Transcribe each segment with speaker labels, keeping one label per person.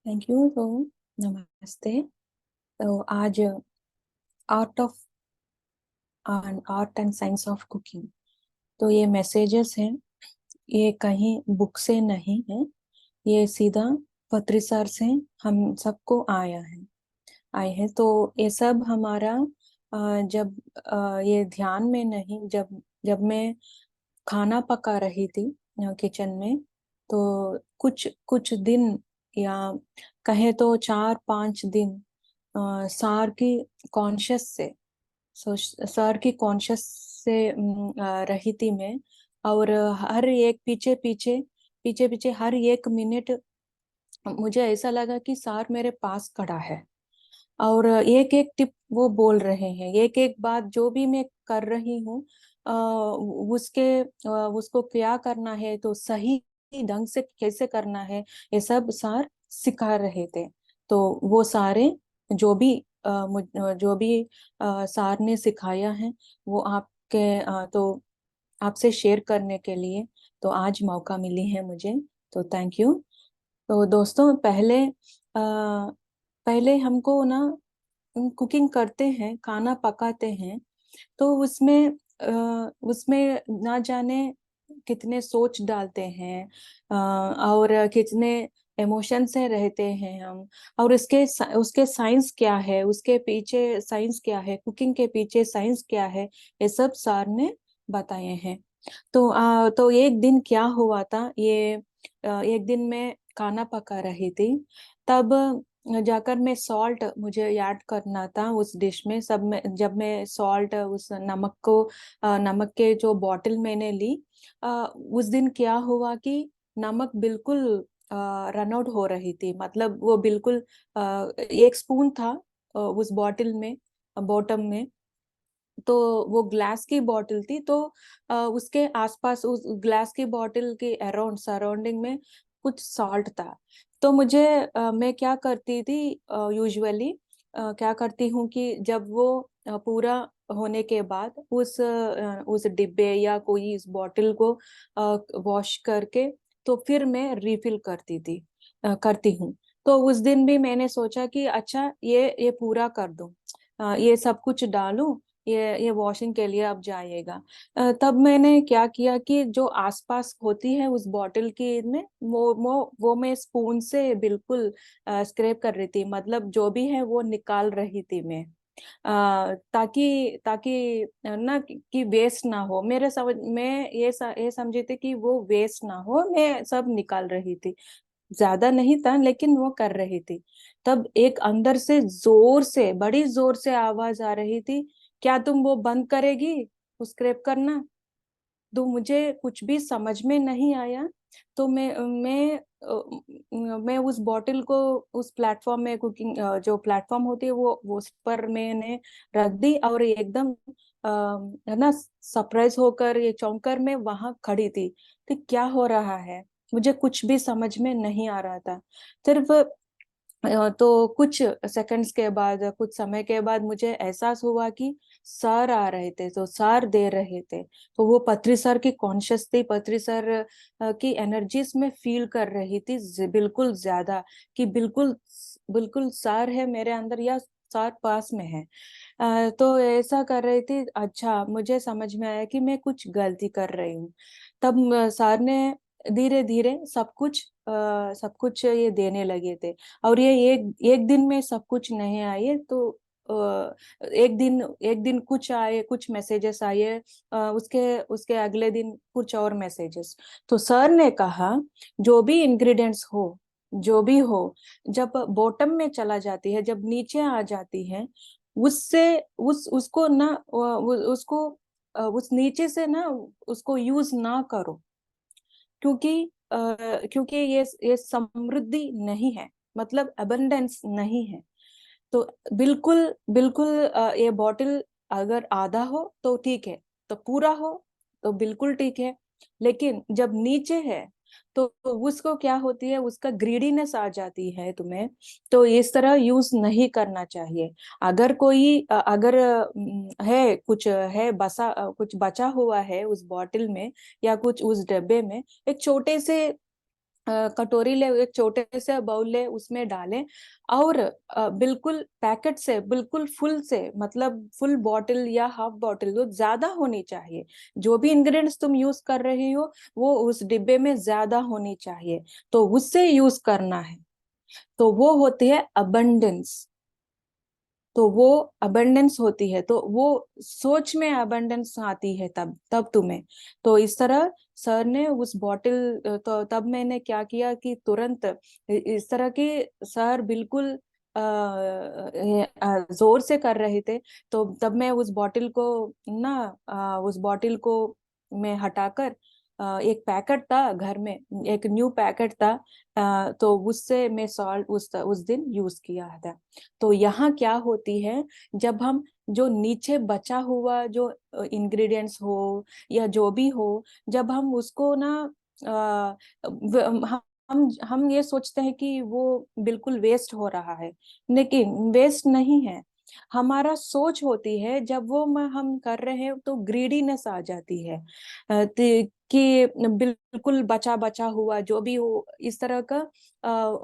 Speaker 1: Thank you. तो नमस्ते। तो आज art of art and science of cooking. तो ये मैसेजेस हैं, ये कहीं बुक से नहीं है, ये सीधा पत्री सर से हम सबको आए हैं। तो ये सब हमारा जब ये ध्यान में नहीं, जब जब मैं खाना पका रही थी किचन में, तो कुछ कुछ दिन या कहे तो 4-5 दिन सार की कॉन्शियस से सर की कॉन्शियस से रही थी मैं। और हर एक पीछे पीछे हर एक मिनट मुझे ऐसा लगा कि सर मेरे पास खड़ा है और एक एक टिप वो बोल रहे हैं, एक एक बात जो भी मैं कर रही हूँ उसको क्या करना है, तो सही ढंग से कैसे करना है, ये सब सर सिखा रहे थे। तो वो सारे जो भी जो भी सर ने सिखाया है वो तो आपसे शेयर करने के लिए तो आज मौका मिली है मुझे। तो थैंक यू। तो दोस्तों, पहले हमको ना कुकिंग करते हैं, खाना पकाते हैं, तो उसमें ना जाने कितने सोच डालते हैं और कितने इमोशन से रहते हैं हम। और उसके साइंस क्या है, उसके पीछे साइंस क्या है, कुकिंग के पीछे साइंस क्या है, ये सब सर ने बताए हैं। तो एक दिन क्या हुआ था, एक दिन मैं खाना पका रही थी, तब जाकर मैं सॉल्ट मुझे ऐड करना था उस डिश में। जब मैं सॉल्ट उस नमक के जो बॉटल मैंने ली, उस दिन क्या हुआ कि नमक बिल्कुल रन आउट हो रही थी। मतलब वो बिल्कुल 1 स्पून था उस बॉटल में, बॉटम में। तो वो ग्लास की बॉटल थी, तो उसके आसपास उस ग्लास की बॉटल के अराउंड सराउंडिंग में कुछ सॉल्ट था। तो मैं क्या करती थी, यूजुअली क्या करती हूँ कि जब वो पूरा होने के बाद उस डिब्बे या कोई इस बॉटल को वॉश करके तो फिर मैं रिफिल करती हूँ। तो उस दिन भी मैंने सोचा कि अच्छा ये पूरा कर दूं, ये सब कुछ डालूं, ये वॉशिंग के लिए अब जाएगा। तब मैंने क्या किया कि जो आसपास होती है उस बॉटल की में वो मैं स्पून से बिल्कुल स्क्रैप कर रही थी, मतलब जो भी है वो निकाल रही थी मैं, ताकि ताकि ना कि वेस्ट ना हो। मेरे समझ मैं ये समझी थी कि वो वेस्ट ना हो, मैं सब निकाल रही थी। ज्यादा नहीं था लेकिन वो कर रही थी। तब एक अंदर से बड़ी जोर से आवाज आ रही थी, क्या तुम वो बंद करेगी, वो स्क्रैप करना? तो मुझे कुछ भी समझ में नहीं आया। तो मैं उस बॉटल को उस प्लेटफॉर्म में, कुकिंग जो प्लेटफॉर्म होती है वो उस पर मैंने रख दी और एकदम है ना, सरप्राइज होकर, ये चौंक कर मैं वहां खड़ी थी कि क्या हो रहा है। मुझे कुछ भी समझ में नहीं आ रहा था। सिर्फ तो कुछ सेकंड्स के बाद, कुछ समय के बाद मुझे एहसास हुआ कि सर आ रहे थे, तो सर दे रहे थे। तो वो पत्री सर की कॉन्शियस थी, पत्री सर की एनर्जीज में फील कर रही थी बिल्कुल ज्यादा, कि बिल्कुल बिल्कुल सर है मेरे अंदर या सर पास में है। तो ऐसा कर रही थी। अच्छा, मुझे समझ में आया कि मैं कुछ गलती कर रही हूँ। तब सर ने धीरे धीरे सब कुछ ये देने लगे थे। और ये एक एक दिन में सब कुछ नहीं आए, तो एक दिन कुछ आए, कुछ मैसेजेस आए, उसके उसके अगले दिन कुछ और मैसेजेस। तो सर ने कहा, जो भी इंग्रेडिएंट्स हो, जो भी हो, जब बॉटम में चला जाती है, जब नीचे आ जाती है, उससे उस उसको ना उसको उस नीचे से ना उसको यूज ना करो, क्योंकि क्योंकि ये समृद्धि नहीं है, मतलब अबंडेंस नहीं है। तो बिल्कुल बिल्कुल ये बॉटल अगर आधा हो तो ठीक है, तो पूरा हो तो बिल्कुल ठीक है, लेकिन जब नीचे है तो उसको क्या होती है, उसका ग्रीडीनेस आ जाती है तुम्हें। तो इस तरह यूज नहीं करना चाहिए। अगर है कुछ है कुछ बचा हुआ है उस बॉटल में या कुछ उस डब्बे में, एक छोटे से कटोरी ले, एक छोटे से बाउल ले, उसमें डालें और बिल्कुल पैकेट से बिल्कुल फुल से, मतलब फुल बॉटल या हाफ बॉटल, वो ज्यादा होनी चाहिए। जो भी इंग्रेडिएंट्स तुम यूज कर रही हो वो उस डिब्बे में ज्यादा होनी चाहिए, तो उससे यूज करना है। तो वो होती है अबंडेंस। तो वो अबंडेंस होती है, तो वो सोच में अबंडेंस आती है तब तब तुम्हें। तो इस तरह सर ने उस बॉटल, तो तब मैंने क्या किया कि तुरंत इस तरह की, सर बिल्कुल जोर से कर रहे थे। तो तब मैं उस बॉटल को ना, उस बॉटल को मैं हटाकर, एक पैकेट था घर में, एक न्यू पैकेट था, तो उससे मैं सॉल्ट उस दिन यूज किया था। तो यहाँ क्या होती है, जब हम जो नीचे बचा हुआ जो इंग्रेडिएंट्स हो या जो भी हो, जब हम उसको ना हम ये सोचते हैं कि वो बिल्कुल वेस्ट हो रहा है, लेकिन वेस्ट नहीं है। हमारा सोच होती है, जब वो हम कर रहे हैं तो ग्रीडीनेस आ जाती है, कि बिल्कुल बचा बचा हुआ जो भी हो, इस तरह का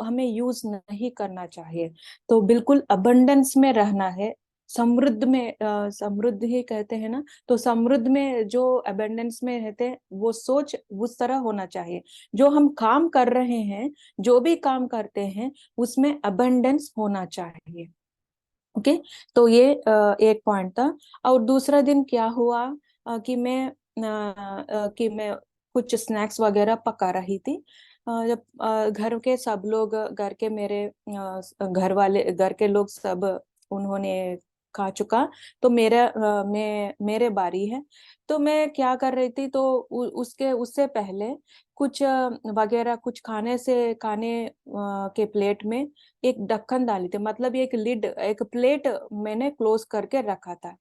Speaker 1: हमें यूज नहीं करना चाहिए। तो बिल्कुल अबंडेंस में रहना है, समृद्ध में, समृद्ध ही कहते हैं ना, तो समृद्ध में जो अबंडेंस में रहते हैं, वो सोच उस तरह होना चाहिए। जो हम काम कर रहे हैं, जो भी काम करते हैं, उसमें अबंडेंस होना चाहिए। ओके। तो ये एक पॉइंट था। और दूसरा दिन क्या हुआ, कि मैं कुछ स्नैक्स वगैरह पका रही थी। जब घर के सब लोग, घर के मेरे घर वाले, घर के लोग सब उन्होंने खा चुका, तो मेरे बारी है। तो मैं क्या कर रही थी, तो उसके उससे पहले कुछ वगैरह कुछ खाने के प्लेट में एक ढक्कन डाली थी, मतलब एक लिड, एक प्लेट मैंने क्लोज करके रखा था।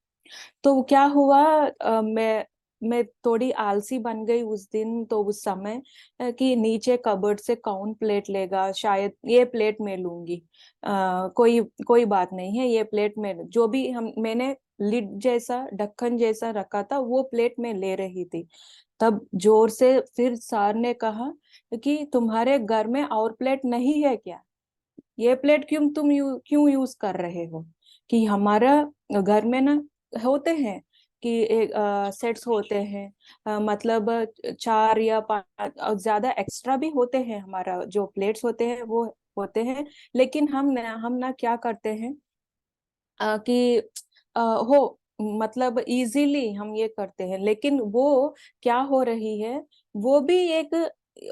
Speaker 1: तो क्या हुआ, मैं थोड़ी आलसी बन गई उस दिन, तो उस समय कि नीचे कबर्ड से कौन प्लेट लेगा, शायद ये प्लेट में लूंगी, कोई कोई बात नहीं है, ये प्लेट में जो भी हम मैंने लिड जैसा ढक्कन जैसा रखा था वो प्लेट में ले रही थी। तब जोर से फिर सर ने कहा कि तुम्हारे घर में और प्लेट नहीं है क्या, ये प्लेट क्यों यूज कर रहे हो। कि हमारा घर में ना होते हैं कि एक सेट्स होते हैं, मतलब चार या पांच और ज्यादा एक्स्ट्रा भी होते हैं, हमारा जो प्लेट्स होते हैं वो होते हैं। लेकिन हम ना क्या करते हैं, कि हो, मतलब इजीली हम ये करते हैं, लेकिन वो क्या हो रही है, वो भी एक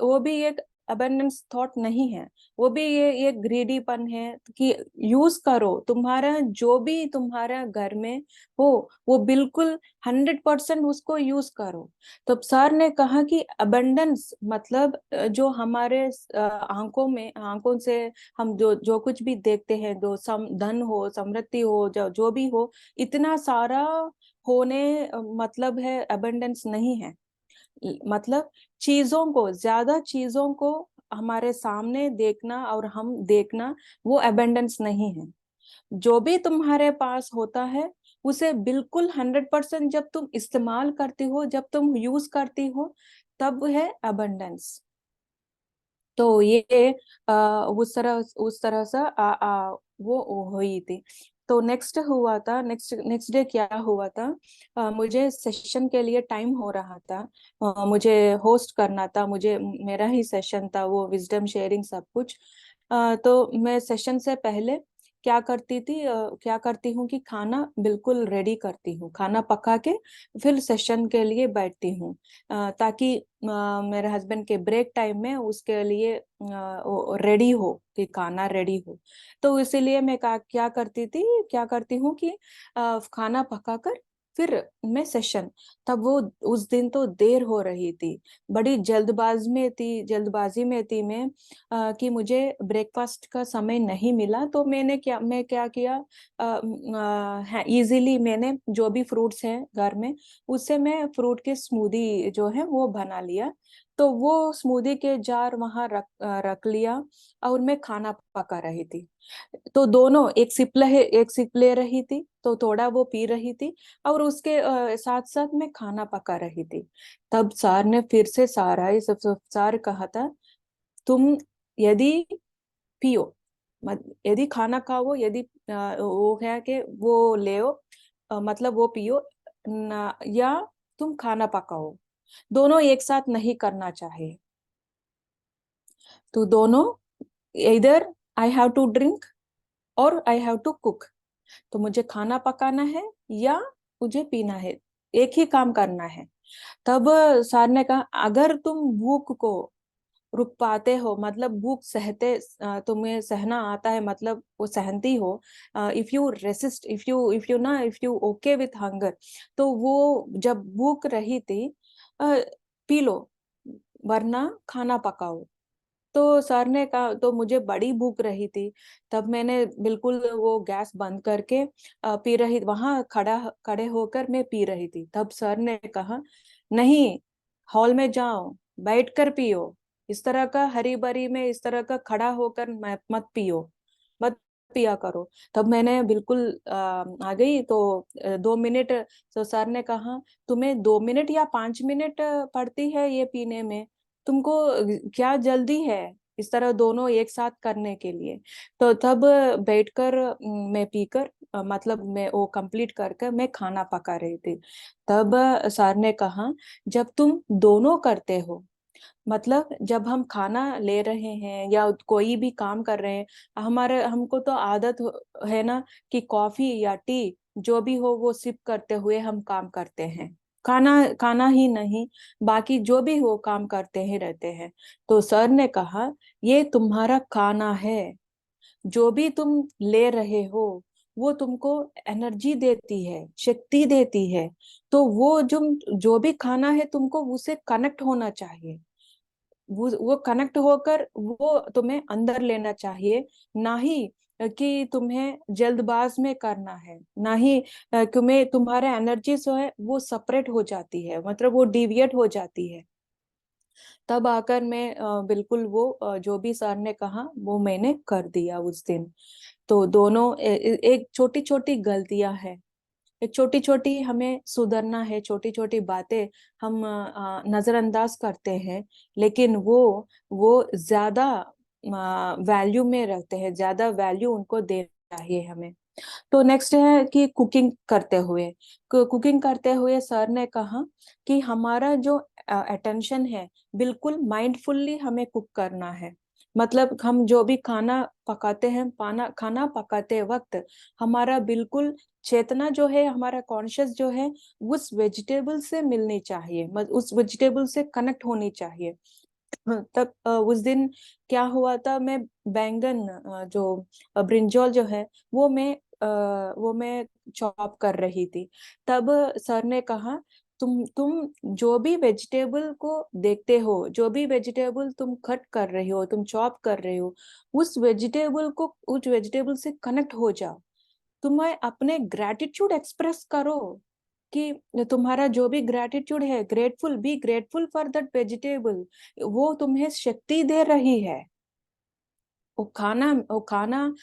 Speaker 1: वो भी एक अबंडेंस थॉट नहीं है, वो भी ये ग्रीडीपन है। कि यूज करो, तुम्हारा जो भी तुम्हारा घर में हो, वो बिल्कुल 100% उसको यूज करो। तो सर ने कहा कि अबंडेंस मतलब जो हमारे आंखों से हम जो जो कुछ भी देखते हैं, जो धन हो, समृद्धि हो, जो भी हो, इतना सारा होने मतलब है अबंडेंस नहीं है। मतलब चीजों को, ज्यादा चीजों को हमारे सामने देखना और हम देखना, वो अबंडेंस नहीं है। जो भी तुम्हारे पास होता है, उसे बिल्कुल 100% जब तुम इस्तेमाल करती हो, जब तुम यूज करती हो, तब है अबंडेंस। तो ये उस तरह से वो हुई थी। तो नेक्स्ट नेक्स्ट डे क्या हुआ था, मुझे सेशन के लिए टाइम हो रहा था, मुझे होस्ट करना था, मुझे मेरा ही सेशन था, वो विजडम शेयरिंग सब कुछ। तो मैं सेशन से पहले क्या करती हूँ कि खाना बिल्कुल रेडी करती हूँ, खाना पका के फिर सेशन के लिए बैठती हूँ, ताकि मेरे हस्बैंड के ब्रेक टाइम में उसके लिए रेडी हो, कि खाना रेडी हो। तो इसीलिए मैं क्या करती हूँ कि खाना पकाकर फिर मैं सेशन, तब वो उस दिन तो देर हो रही थी, बड़ी जल्दबाजी में थी मैं, कि मुझे ब्रेकफास्ट का समय नहीं मिला। तो मैं क्या किया, इजीली मैंने जो भी फ्रूट्स हैं घर में, उससे मैं फ्रूट के स्मूदी जो है वो बना लिया। तो वो स्मूदी के जार वहां रख लिया, और मैं खाना पका रही थी। तो दोनों एक सिप ले रही थी, तो थोड़ा वो पी रही थी, और उसके साथ साथ मैं खाना पका रही थी। तब सर ने फिर से सारा ही सब सब सर कहा था, तुम यदि पियो, यदि खाना खाओ, यदि वो है कि वो ले मतलब वो पियो या तुम खाना पकाओ, दोनों एक साथ नहीं करना चाहिए। तो दोनों, इधर आई हैव टू ड्रिंक और आई हैव टू कुक, तो मुझे खाना पकाना है या मुझे पीना है, एक ही काम करना है। तब सर ने कहा अगर तुम भूख को रुक पाते हो, मतलब भूख सहते, तुम्हें सहना आता है, मतलब वो सहनती हो, if you resist, if you okay with hunger, तो वो जब भूख रही थी पी लो, वरना खाना पकाओ। तो सर ने कहा, तो मुझे बड़ी भूख रही थी, तब मैंने बिल्कुल वो गैस बंद करके पी रही, वहां खड़े होकर मैं पी रही थी। तब सर ने कहा नहीं, हॉल में जाओ, बैठ कर पियो, इस तरह का हरी बरी में इस तरह का खड़ा होकर मत पियो, मत पिया करो। तब मैंने बिल्कुल आ गई। तो 2 मिनट, तो सर ने कहा तुम्हें 2 मिनट या 5 मिनट पड़ती है ये पीने में, तुमको क्या जल्दी है इस तरह दोनों एक साथ करने के लिए। तो तब बैठकर मैं पीकर मतलब मैं वो कंप्लीट करके मैं खाना पका रही थी। तब सर ने कहा जब तुम दोनों करते हो, मतलब जब हम खाना ले रहे हैं या कोई भी काम कर रहे हैं, हमारे हमको तो आदत है ना कि कॉफी या टी जो भी हो वो सिप करते हुए हम काम करते हैं, खाना खाना ही नहीं, बाकी जो भी हो काम करते ही रहते हैं। तो सर ने कहा ये तुम्हारा खाना है, जो भी तुम ले रहे हो वो तुमको एनर्जी देती है, शक्ति देती है। तो वो जो भी खाना है तुमको उससे कनेक्ट होना चाहिए, वो कनेक्ट होकर वो तुम्हें अंदर लेना चाहिए, ना ही कि तुम्हें जल्दबाज में करना है, ना ही तुम्हें तुम्हारा एनर्जी जो है वो सेपरेट हो जाती है, मतलब वो डिविएट हो जाती है। तब आकर मैं बिल्कुल वो जो भी सर ने कहा वो मैंने कर दिया उस दिन। तो दोनों एक छोटी छोटी गलतियां हैं, एक छोटी छोटी हमें सुधरना है, छोटी छोटी बातें हम नजरअंदाज करते हैं, लेकिन वो ज्यादा वैल्यू में रखते हैं, ज्यादा वैल्यू उनको देना चाहिए हमें। तो नेक्स्ट है कि कुकिंग करते हुए, कुकिंग करते हुए सर ने कहा कि हमारा जो अटेंशन है बिल्कुल माइंडफुल्ली हमें कुक करना है। मतलब हम जो भी खाना पकाते हैं, खाना पकाते वक्त हमारा बिल्कुल चेतना जो है, हमारा कॉन्शियस जो है उस वेजिटेबल से मिलनी चाहिए, उस वेजिटेबल से कनेक्ट होनी चाहिए। तब उस दिन क्या हुआ था, मैं बैंगन जो ब्रिंजॉल जो है वो मैं वो मैं चॉप कर रही थी। तब सर ने कहा तुम जो भी वेजिटेबल को देखते हो, जो भी वेजिटेबल तुम कट कर रही हो, तुम चॉप कर रही हो, उस वेजिटेबल से कनेक्ट हो जाओ, तुम्हें अपने ग्रेटिट्यूड एक्सप्रेस करो कि तुम्हारा जो भी ग्रेटिट्यूड है, be grateful for that vegetable, वो तुम्हें शक्ति दे रही है। वो खाना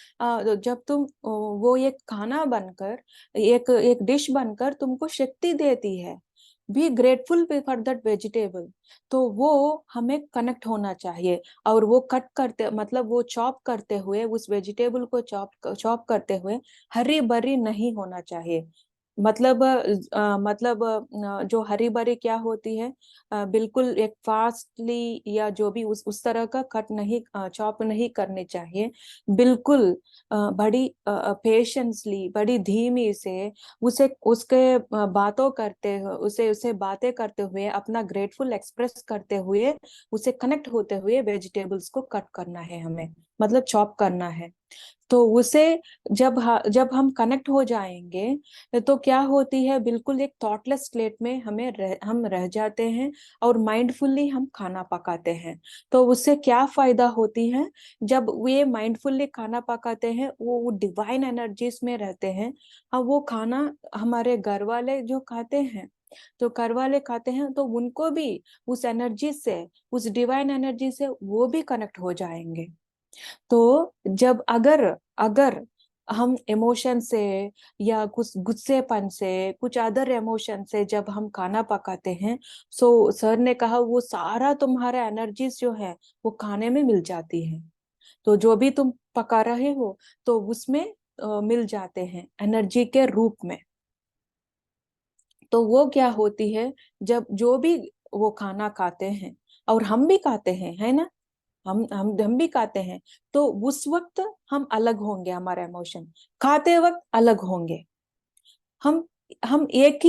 Speaker 1: जब तुम वो एक खाना बनकर, एक एक डिश बनकर तुमको शक्ति देती है, be grateful for that vegetable. तो वो हमें कनेक्ट होना चाहिए, और वो कट करते, मतलब वो चॉप करते हुए, उस वेजिटेबल को चॉप करते हुए हरी भरी नहीं होना चाहिए। जो हरी भरी क्या होती है, बिल्कुल एक फास्टली या जो भी उस तरह का कट नहीं, चॉप नहीं करने चाहिए। बिल्कुल बड़ी पेशेंसली, बड़ी धीमी से उसे उसके बातों करते हुए, उसे उसे बातें करते हुए, अपना ग्रेटफुल एक्सप्रेस करते हुए, उसे कनेक्ट होते हुए वेजिटेबल्स को कट करना है हमें, मतलब चॉप करना है। तो उसे जब हम कनेक्ट हो जाएंगे तो क्या होती है, बिल्कुल एक थॉटलेस स्टेट में हम रह जाते हैं, और माइंडफुल्ली हम खाना पकाते हैं। तो उससे क्या फायदा होती है, जब वे माइंडफुल्ली खाना पकाते हैं वो डिवाइन एनर्जीज में रहते हैं। अब वो खाना हमारे घर वाले जो खाते हैं, तो घर वाले खाते हैं तो उनको भी उस एनर्जी से, उस डिवाइन एनर्जी से वो भी कनेक्ट हो जाएंगे। तो जब अगर अगर हम इमोशन से या कुछ गुस्सेपन से, कुछ अदर इमोशन से जब हम खाना पकाते हैं, सो सर ने कहा वो सारा तुम्हारा एनर्जीज जो है वो खाने में मिल जाती है। तो जो भी तुम पका रहे हो तो उसमें मिल जाते हैं एनर्जी के रूप में। तो वो क्या होती है, जब जो भी वो खाना खाते हैं, और हम भी खाते हैं, है ना, हम भी खाते हैं, तो उस वक्त हम अलग होंगे, हमारा इमोशन खाते वक्त अलग होंगे। हम हम एक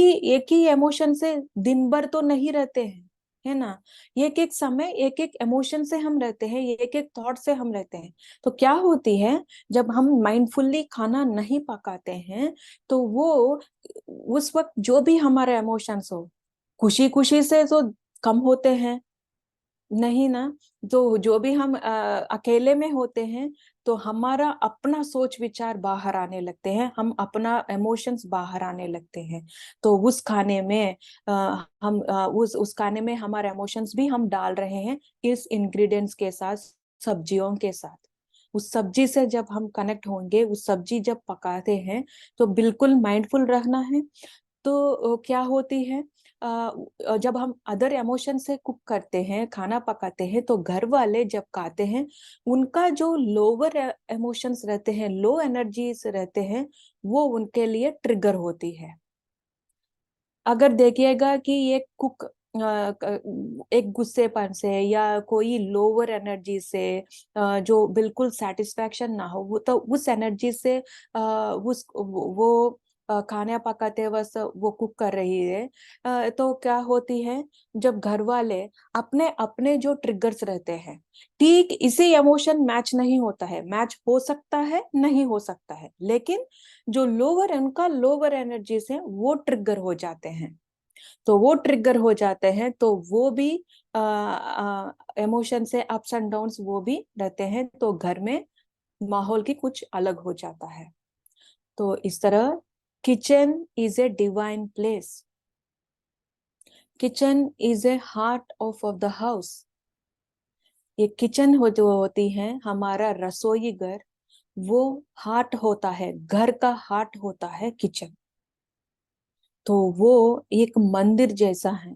Speaker 1: ही इमोशन से दिन भर तो नहीं रहते हैं, है ना। एक एक समय एक एक इमोशन से हम रहते हैं, एक एक थॉट से हम रहते हैं। तो क्या होती है, जब हम माइंडफुली खाना नहीं पकाते हैं, तो वो उस वक्त जो भी हमारे इमोशंस हो, खुशी खुशी से तो कम होते हैं, नहीं ना। तो जो भी हम अकेले में होते हैं, तो हमारा अपना सोच विचार बाहर आने लगते हैं, हम अपना इमोशंस बाहर आने लगते हैं। तो उस खाने में हम उस खाने में हमारे इमोशंस भी हम डाल रहे हैं, इस इंग्रेडिएंट्स के साथ, सब्जियों के साथ। उस सब्जी से जब हम कनेक्ट होंगे, उस सब्जी जब पकाते हैं, तो बिल्कुल माइंडफुल रहना है। तो क्या होती है, जब हम अदर इमोशन से कुक करते हैं, खाना पकाते हैं, तो घर वाले जब खाते हैं, उनका जो लोअर इमोशंस रहते हैं, लो एनर्जीज रहते हैं, वो उनके लिए ट्रिगर होती है। अगर देखिएगा कि एक कुक एक गुस्सेपन से या कोई लोअर एनर्जी से, जो बिल्कुल सेटिस्फैक्शन ना हो, वो तो उस एनर्जी से उस वो खाना पकाते वक्त वो कुक कर रही है, तो क्या होती है, जब घर वाले अपने अपने जो ट्रिगर्स रहते हैं, ठीक इसी इमोशन मैच नहीं होता है, मैच हो सकता है, नहीं हो सकता है, लेकिन जो लोअर उनका लोअर एनर्जी से वो ट्रिगर हो जाते हैं। तो वो ट्रिगर हो जाते हैं, तो वो भी इमोशन से अप्स एंड डाउन्स वो भी रहते हैं, तो घर में माहौल की कुछ अलग हो जाता है। तो इस तरह kitchen is a divine place, kitchen is a heart of the house. ये किचन हो जो होती है हमारा रसोई घर, वो हार्ट होता है, घर का हार्ट होता है किचन। तो वो एक मंदिर जैसा है।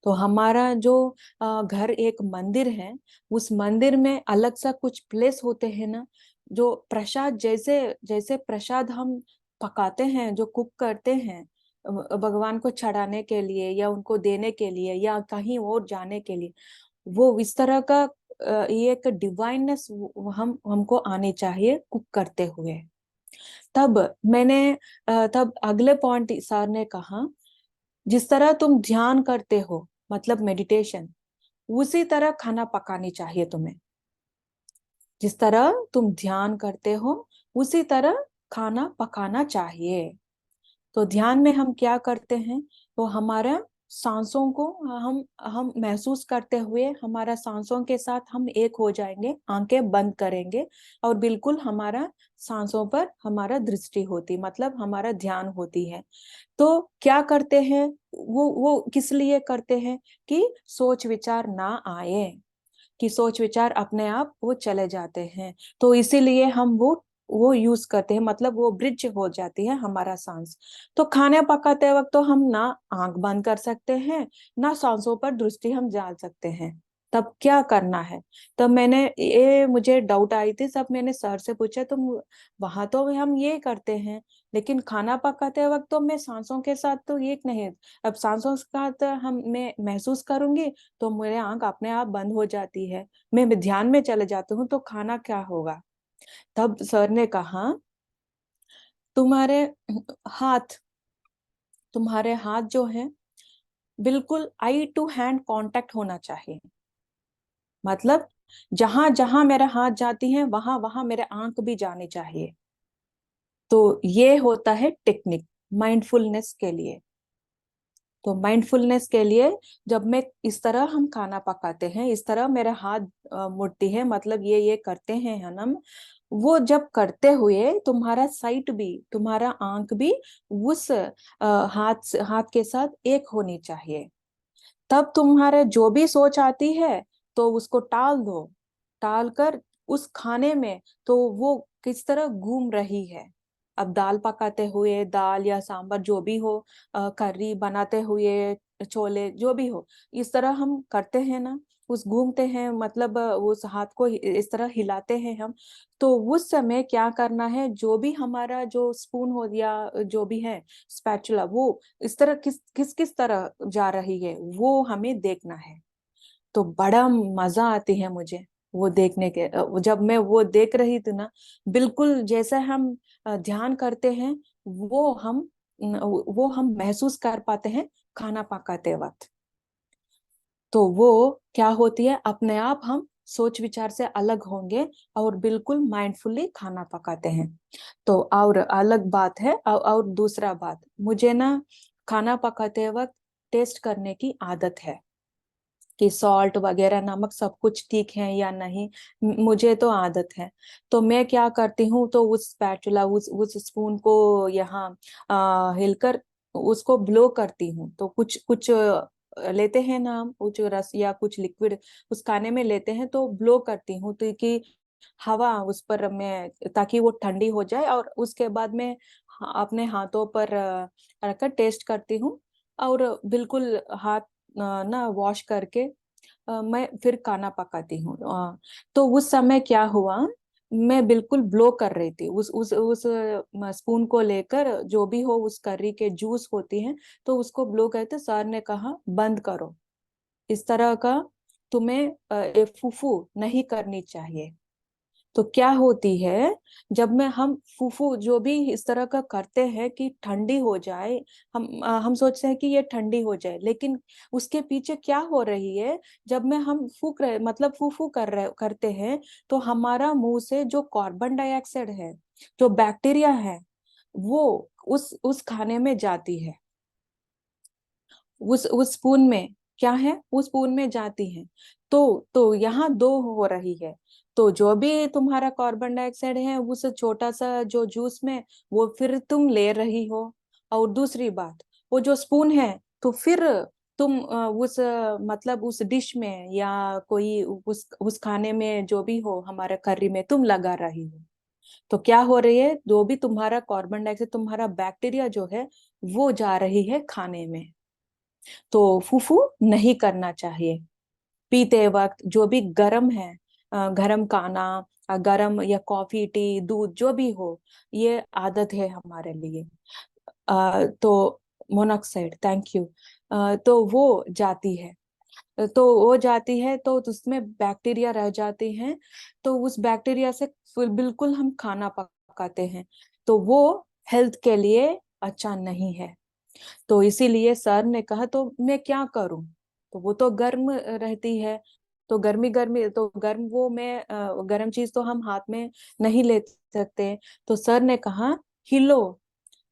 Speaker 1: तो हमारा जो घर एक मंदिर है, उस मंदिर में अलग सा कुछ प्लेस होते हैं ना, जो प्रसाद जैसे, जैसे प्रसाद हम पकाते हैं, जो कुक करते हैं भगवान को चढ़ाने के लिए या उनको देने के लिए या कहीं और जाने के लिए, वो इस तरह का ये एक डिवाइननेस हम हमको आनी चाहिए कुक करते हुए। तब मैंने तब अगले पॉइंट सर ने कहा, जिस तरह तुम ध्यान करते हो, मतलब मेडिटेशन, उसी तरह खाना पकानी चाहिए तुम्हें। जिस तरह तुम ध्यान करते हो, उसी तरह खाना पकाना चाहिए। तो ध्यान में हम क्या करते हैं, तो हमारा सांसों को हम महसूस करते हुए हमारा सांसों के साथ हम एक हो जाएंगे, आंखें बंद करेंगे, और बिल्कुल हमारा सांसों पर हमारा दृष्टि होती, मतलब हमारा ध्यान होती है। तो क्या करते हैं, वो किस लिए करते हैं, कि सोच विचार ना आए, कि सोच विचार अपने आप वो चले जाते हैं। तो इसीलिए हम वो यूज करते हैं, मतलब वो ब्रिज हो जाती है हमारा सांस। तो खाने पकाते वक्त तो हम ना आंख बंद कर सकते हैं, ना सांसों पर दृष्टि हम डाल सकते हैं। तब क्या करना है, तब मैंने ये मुझे डाउट आई थी, सब मैंने सर से पूछा, तो वहां तो हम ये करते हैं, लेकिन खाना पकाते वक्त तो मैं सांसों के साथ तो ये नहीं, अब सांसों के साथ हम मैं महसूस करूंगी, तो मेरे आंख अपने आप बंद हो जाती है, मैं ध्यान में चले जाती हूँ, तो खाना क्या होगा। तब सर ने कहा, तुम्हारे हाथ तुम्हारे हाथ जो है, बिल्कुल आई टू हैंड कांटेक्ट होना चाहिए, मतलब जहां जहां मेरे हाथ जाती हैं, वहां वहां मेरे आंख भी जाने चाहिए। तो ये होता है टेक्निक माइंडफुलनेस के लिए। तो माइंडफुलनेस के लिए, जब मैं इस तरह हम खाना पकाते हैं, इस तरह मेरा हाथ मुड़ती है, मतलब ये करते हैं हम, वो जब करते हुए तुम्हारा साइट भी, तुम्हारा आंख भी उस हाथ के साथ एक होनी चाहिए। तब तुम्हारे जो भी सोच आती है, तो उसको टाल दो, टाल कर उस खाने में, तो वो किस तरह घूम रही है। अब दाल पकाते हुए, दाल या सांबर जो भी हो, करी बनाते हुए, छोले जो भी हो, इस तरह हम करते हैं ना, उस घूमते हैं, मतलब उस हाथ को इस तरह हिलाते हैं हम। तो उस समय क्या करना है, जो भी हमारा जो स्पून हो या जो भी है स्पैचुला, वो इस तरह किस किस किस तरह जा रही है वो हमें देखना है। तो बड़ा मजा आती है मुझे वो देखने के, जब मैं वो देख रही थी ना, बिल्कुल जैसा हम ध्यान करते हैं, वो हम वो हम महसूस कर पाते हैं खाना पकाते वक्त। तो वो क्या होती है, अपने आप हम सोच विचार से अलग होंगे और बिल्कुल माइंडफुली खाना पकाते हैं। तो और अलग बात है, और दूसरा बात, मुझे ना खाना पकाते वक्त टेस्ट करने की आदत है कि सॉल्ट वगैरह, नमक सब कुछ ठीक है या नहीं। मुझे तो आदत है। तो मैं क्या करती हूँ, तो उस स्पैचुला, उस स्पून को यहाँ हिलकर उसको ब्लो करती हूँ। तो कुछ कुछ लेते हैं ना हम, कुछ रस या कुछ लिक्विड उस खाने में लेते हैं, तो ब्लो करती हूँ, तो कि हवा उस पर मैं, ताकि वो ठंडी हो जाए, और उसके बाद में अपने हाथों पर रखकर टेस्ट करती हूँ। और बिल्कुल हाथ ना वॉश करके मैं फिर खाना पकाती हूँ। तो उस समय क्या हुआ, मैं बिल्कुल ब्लो कर रही थी उस स्पून को लेकर, जो भी हो उस करी के जूस होती है, तो उसको ब्लो करते सर ने कहा बंद करो, इस तरह का तुम्हें ये फूफू नहीं करनी चाहिए। तो क्या होती है, जब मैं हम फूफू जो भी इस तरह का करते हैं कि ठंडी हो जाए, हम सोचते हैं कि ये ठंडी हो जाए, लेकिन उसके पीछे क्या हो रही है, जब मैं हम फूक रहे, मतलब फूफू करते हैं, तो हमारा मुंह से जो कार्बन डाइऑक्साइड है, जो बैक्टीरिया है, वो उस खाने में जाती है, उस स्पून में, क्या है, उस स्पून में जाती है। तो यहाँ दो हो रही है। तो जो भी तुम्हारा कार्बन डाइऑक्साइड है उस छोटा सा जो जूस में, वो फिर तुम ले रही हो। और दूसरी बात, वो जो स्पून है, तो फिर तुम मतलब उस डिश में या कोई उस खाने में जो भी हो हमारे करी में तुम लगा रही हो। तो क्या हो रही है, जो भी तुम्हारा कार्बन डाइऑक्साइड, तुम्हारा बैक्टीरिया जो है, वो जा रही है खाने में। तो फूफू नहीं करना चाहिए। पीते वक्त जो भी गर्म है, गर्म खाना, गर्म या कॉफी टी दूध जो भी हो, ये आदत है हमारे लिए। तो मोनोक्साइड, थैंक यू। तो वो जाती है, तो वो जाती है, तो उसमें बैक्टीरिया रह जाती हैं। तो उस बैक्टीरिया से फिर बिल्कुल हम खाना पकाते हैं, तो वो हेल्थ के लिए अच्छा नहीं है। तो इसीलिए सर ने कहा, तो मैं क्या करूं, तो वो तो गर्म रहती है, तो गर्मी गर्मी तो गर्म, वो मैं गर्म चीज तो हम हाथ में नहीं ले सकते। तो सर ने कहा, हिलो,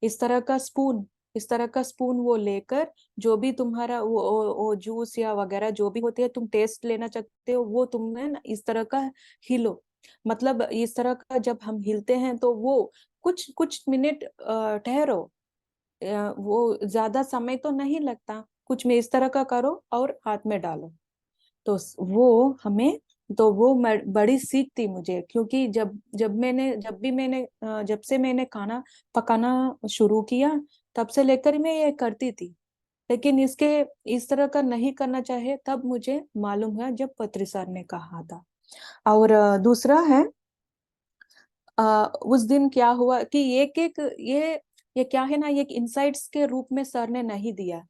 Speaker 1: इस तरह का स्पून, इस तरह का स्पून वो लेकर, जो भी तुम्हारा वो जूस या वगैरह जो भी होती है, तुम टेस्ट लेना चाहते हो, वो तुमने ना इस तरह का हिलो। मतलब इस तरह का जब हम हिलते हैं, तो वो कुछ कुछ मिनट ठहरो, वो ज्यादा समय तो नहीं लगता, कुछ में इस तरह का करो और हाथ में डालो। तो वो हमें, तो वो बड़ी सीख थी मुझे, क्योंकि जब से मैंने खाना पकाना शुरू किया, तब से लेकर मैं ये करती थी। लेकिन इसके इस तरह का नहीं करना चाहिए, तब मुझे मालूम हुआ जब पत्री सर ने कहा था। और दूसरा है, उस दिन क्या हुआ कि एक एक ये क्या है ना, ये इनसाइट्स के रूप में सर ने नहीं दिया।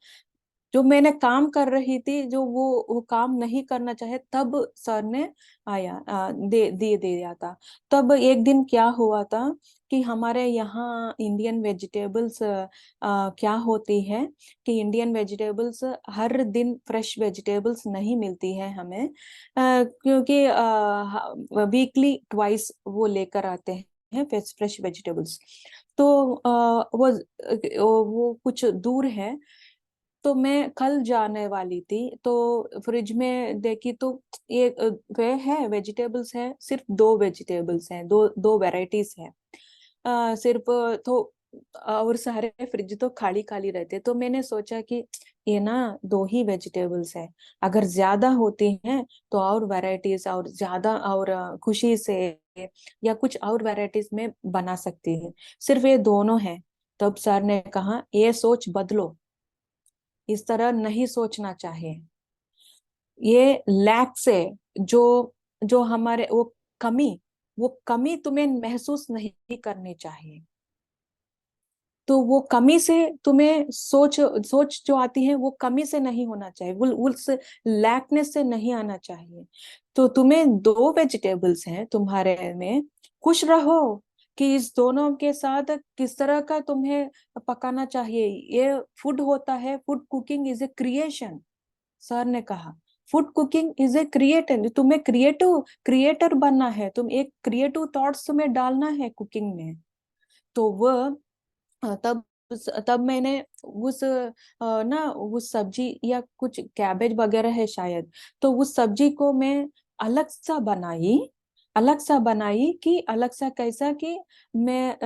Speaker 1: जो मैंने काम कर रही थी, जो वो काम नहीं करना चाहे, तब सर ने आया, दे दिया था। तब एक दिन क्या हुआ था कि हमारे यहाँ इंडियन वेजिटेबल्स क्या होती है, कि इंडियन वेजिटेबल्स हर दिन फ्रेश वेजिटेबल्स नहीं मिलती है हमें, क्योंकि वीकली ट्वाइस वो लेकर आते हैं फ्रेश फ्रेश वेजिटेबल्स। तो वो कुछ दूर है। तो मैं कल जाने वाली थी, तो फ्रिज में देखी, तो ये वे है वेजिटेबल्स है, सिर्फ दो वेजिटेबल्स हैं, दो दो वेराइटीज है, सिर्फ। तो और सारे फ्रिज तो खाली खाली रहते, तो मैंने सोचा कि ये ना दो ही वेजिटेबल्स है, अगर ज्यादा होती हैं तो और वैरायटीज और ज्यादा और खुशी से या कुछ और वैरायटीज में बना सकती है, सिर्फ ये दोनों है। तब सर ने कहा ये सोच बदलो, इस तरह नहीं सोचना चाहिए। ये लैक से जो जो हमारे वो कमी तुम्हें महसूस नहीं करनी चाहिए। तो वो कमी से तुम्हें सोच सोच जो आती है वो कमी से नहीं होना चाहिए, वो उस लैकनेस से नहीं आना चाहिए। तो तुम्हें दो वेजिटेबल्स हैं तुम्हारे में, खुश रहो कि इस दोनों के साथ किस तरह का तुम्हें पकाना चाहिए। ये फूड होता है, food cooking is a creation. Sir ने कहा food cooking is a creator, तुम्हें क्रिएटर बनना है, तुम एक क्रिएटिव थॉट्स तुम्हें डालना है कुकिंग में। तो वो तब तब मैंने ना उस सब्जी या कुछ कैबेज वगैरह है शायद, तो उस सब्जी को मैं अलग सा बनाई, कि अलग सा कैसा कि मैं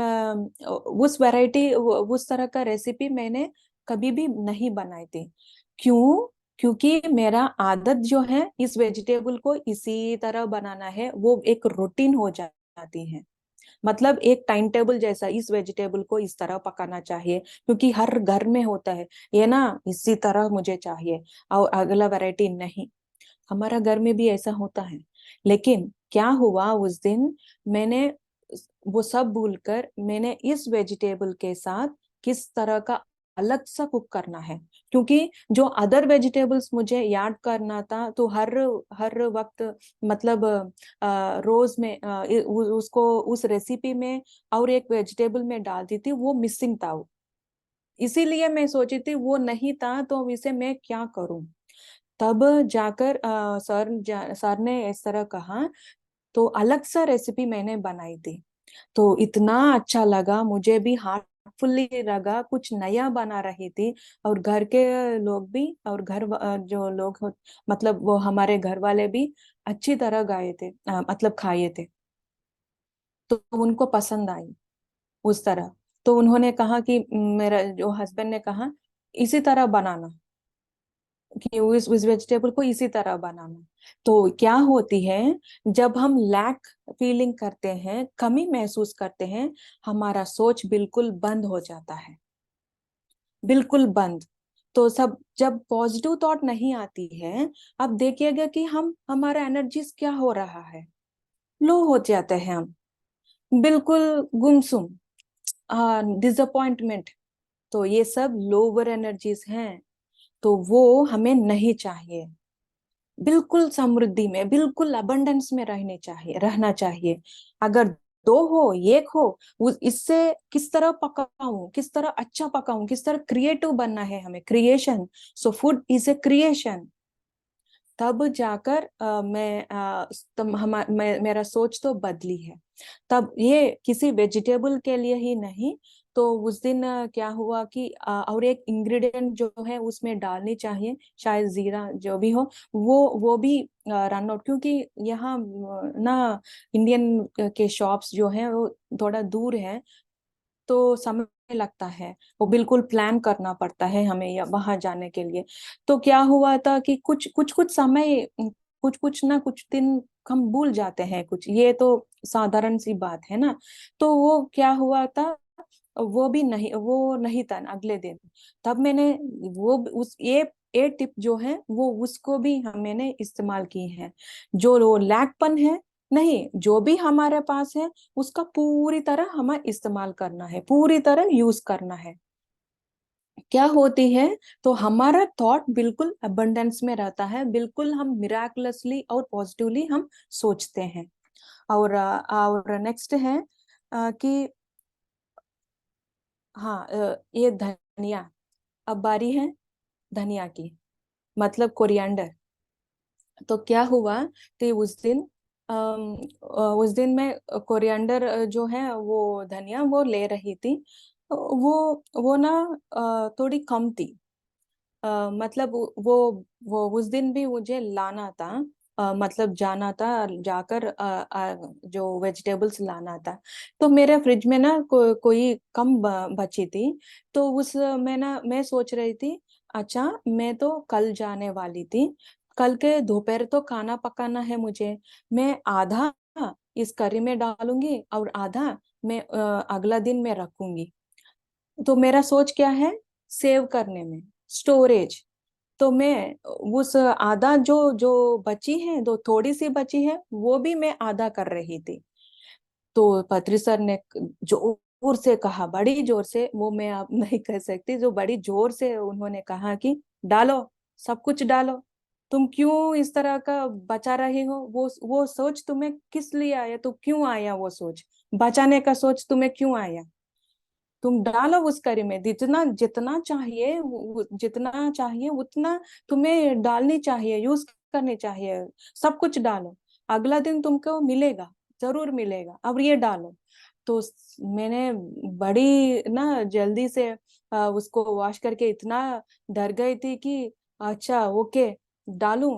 Speaker 1: उस वैरायटी उस तरह का रेसिपी मैंने कभी भी नहीं बनाई थी। क्यों? क्योंकि मेरा आदत जो है इस वेजिटेबल को इसी तरह बनाना है, वो एक रूटीन हो जाती है। मतलब एक टाइम टेबल जैसा, इस वेजिटेबल को इस तरह पकाना चाहिए क्योंकि हर घर में होता है ये ना, इसी तरह मुझे चाहिए और अगला वैरायटी नहीं। हमारा घर में भी ऐसा होता है। लेकिन क्या हुआ उस दिन, मैंने वो सब भूलकर मैंने इस वेजिटेबल के साथ किस तरह का अलग सा कुक करना है, क्योंकि जो अदर वेजिटेबल्स मुझे याद करना था तो हर हर वक्त मतलब रोज में उसको उस रेसिपी में और एक वेजिटेबल में डालती थी, वो मिसिंग था वो। इसीलिए मैं सोची थी वो नहीं था तो अब इसे मैं क्या करूं। तब जाकर सर ने इस तरह कहा, तो अलग सा रेसिपी मैंने बनाई थी। तो इतना अच्छा लगा मुझे भी, हार्टफुल्ली लगा, कुछ नया बना रही थी। और घर के लोग भी और जो लोग मतलब वो हमारे घर वाले भी अच्छी तरह गाए थे, मतलब खाए थे। तो उनको पसंद आई उस तरह। तो उन्होंने कहा कि मेरा जो हस्बैंड ने कहा इसी तरह बनाना, कि उस वेजिटेबल को इसी तरह बनाना। तो क्या होती है, जब हम लैक फीलिंग करते हैं, कमी महसूस करते हैं, हमारा सोच बिल्कुल बंद हो जाता है, बिल्कुल बंद। तो सब जब पॉजिटिव थॉट नहीं आती है, अब देखिएगा कि हमारा एनर्जीज क्या हो रहा है, लो हो जाते हैं हम, बिल्कुल गुमसुम, डिसअपॉइंटमेंट। तो ये सब लोअर एनर्जीज हैं, तो वो हमें नहीं चाहिए। बिल्कुल समृद्धि में, बिल्कुल अबंडेंस में रहना चाहिए। अगर दो हो, एक हो, इससे किस तरह पकाऊं, किस तरह अच्छा पकाऊं, किस तरह क्रिएटिव बनना है हमें, creation. So food is a creation. तब जाकर मेरा सोच तो बदली है। तब ये किसी वेजिटेबल के लिए ही नहीं, तो उस दिन क्या हुआ कि और एक इंग्रेडिएंट जो है उसमें डालनी चाहिए, शायद जीरा जो भी हो, वो भी रन आउट, क्योंकि यहाँ ना इंडियन के शॉप्स जो है वो थोड़ा दूर है, तो समय लगता है, वो बिल्कुल प्लान करना पड़ता है हमें या वहां जाने के लिए। तो क्या हुआ था कि कुछ कुछ कुछ समय, कुछ कुछ ना कुछ दिन हम भूल जाते हैं कुछ, ये तो साधारण सी बात है ना। तो वो क्या हुआ था, वो नहीं था अगले दिन। तब मैंने वो उस ये टिप जो है वो उसको भी मैंने इस्तेमाल की है। जो वो लैकपन है, नहीं, जो भी हमारे पास है उसका पूरी तरह हमें इस्तेमाल करना है, पूरी तरह यूज करना है। क्या होती है, तो हमारा थॉट बिल्कुल अबंडेंस में रहता है, बिल्कुल हम मिराकुलसली और पॉजिटिवली हम सोचते हैं। और नेक्स्ट है कि हाँ, ये धनिया, अब बारी है धनिया की, मतलब कोरिएंडर। तो क्या हुआ कि उस दिन मैं कोरिएंडर जो है वो धनिया वो ले रही थी। वो ना थोड़ी कम थी। मतलब वो उस दिन भी मुझे लाना था, मतलब जाना था, जाकर जो वेजिटेबल्स लाना था। तो मेरे फ्रिज में ना कोई कम बची थी। तो मैं सोच रही थी, अच्छा मैं तो कल जाने वाली थी, कल के दोपहर तो खाना पकाना है मुझे, मैं आधा इस करी में डालूंगी और आधा मैं अगला दिन में रखूंगी। तो मेरा सोच क्या है, सेव करने में, स्टोरेज। तो मैं उस आधा जो जो बची है, जो थोड़ी सी बची है, वो भी मैं आधा कर रही थी। तो पत्री सर ने जोर से कहा, बड़ी जोर से, वो मैं अब नहीं कह सकती, जो बड़ी जोर से उन्होंने कहा कि डालो, सब कुछ डालो। तुम क्यों इस तरह का बचा रही हो? वो सोच तुम्हें किस लिए आया? तो क्यों आया वो सोच? बचाने का सोच तुम्हें क्यों आया? तुम डालो उस करी में, जितना जितना चाहिए, जितना चाहिए उतना तुम्हें डालनी चाहिए, यूज करनी चाहिए। सब कुछ डालो, अगला दिन तुमको मिलेगा, जरूर मिलेगा, अब ये डालो। तो मैंने बड़ी ना जल्दी से उसको वॉश करके इतना डर गई थी कि अच्छा ओके डालूं,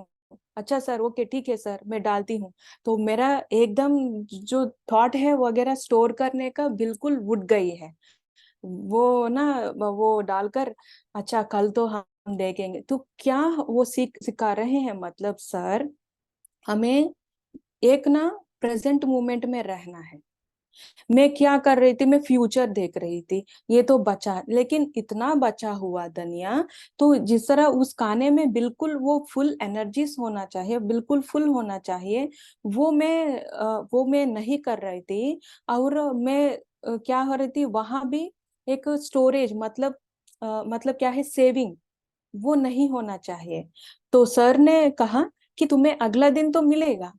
Speaker 1: अच्छा सर, ओके ठीक है सर, मैं डालती हूँ। तो मेरा एकदम जो थॉट है वगैरह स्टोर करने का बिल्कुल उठ गई है। वो ना, वो डालकर अच्छा कल तो हम देखेंगे। तो क्या वो सिखा रहे हैं, मतलब सर, हमें एक ना प्रेजेंट मोमेंट में रहना है। मैं क्या कर रही थी, मैं फ्यूचर देख रही थी, ये तो बचा, लेकिन इतना बचा हुआ धनिया, तो जिस तरह उस खाने में बिल्कुल वो फुल एनर्जीज होना चाहिए, बिल्कुल फुल होना चाहिए, वो मैं नहीं कर रही थी। और मैं क्या हो रही थी वहां भी, एक स्टोरेज, मतलब क्या है, सेविंग, वो नहीं होना चाहिए। तो सर ने कहा कि तुम्हें अगला दिन तो मिलेगा।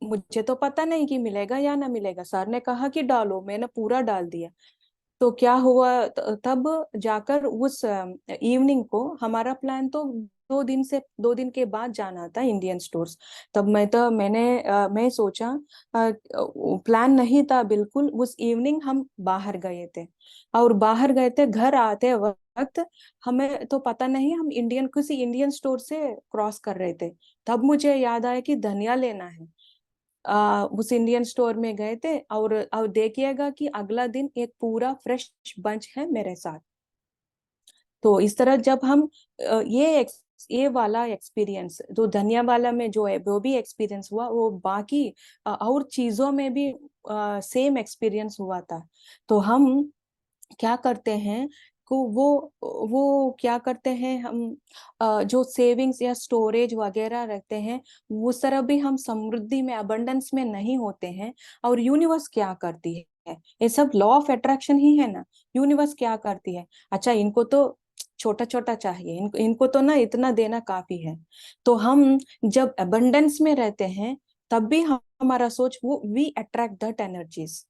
Speaker 1: मुझे तो पता नहीं कि मिलेगा या ना मिलेगा, सर ने कहा कि डालो, मैंने पूरा डाल दिया। तो क्या हुआ, तब जाकर उस इवनिंग को हमारा प्लान तो 2 दिन के बाद जाना था इंडियन स्टोर्स। तब मैं सोचा, प्लान नहीं था बिल्कुल, उस इवनिंग हम बाहर गए थे। और बाहर गए थे, घर आते वक्त हमें तो पता नहीं, हम किसी इंडियन स्टोर से क्रॉस कर रहे थे। तब मुझे याद आया कि धनिया लेना है। उस इंडियन स्टोर में गए थे, और देखिएगा कि अगला दिन एक पूरा फ्रेश बंच है मेरे साथ। तो इस तरह जब हम ये वाला एक्सपीरियंस जो धनिया वाला में जो है, वो भी एक्सपीरियंस हुआ, वो बाकी और चीजों में भी सेम एक्सपीरियंस हुआ था। तो हम क्या करते हैं, को वो क्या करते हैं हम, जो सेविंग्स या स्टोरेज वगैरह रखते हैं, उस तरह भी हम समृद्धि में, अबंडेंस में नहीं होते हैं। और यूनिवर्स क्या करती है, ये सब लॉ ऑफ अट्रैक्शन ही है ना। यूनिवर्स क्या करती है, अच्छा इनको तो छोटा छोटा चाहिए, इनको तो ना इतना देना काफी है। तो हम जब अबंडेंस में रहते हैं, तब भी हमारा सोच, वो वी अट्रैक्ट दैट एनर्जीज।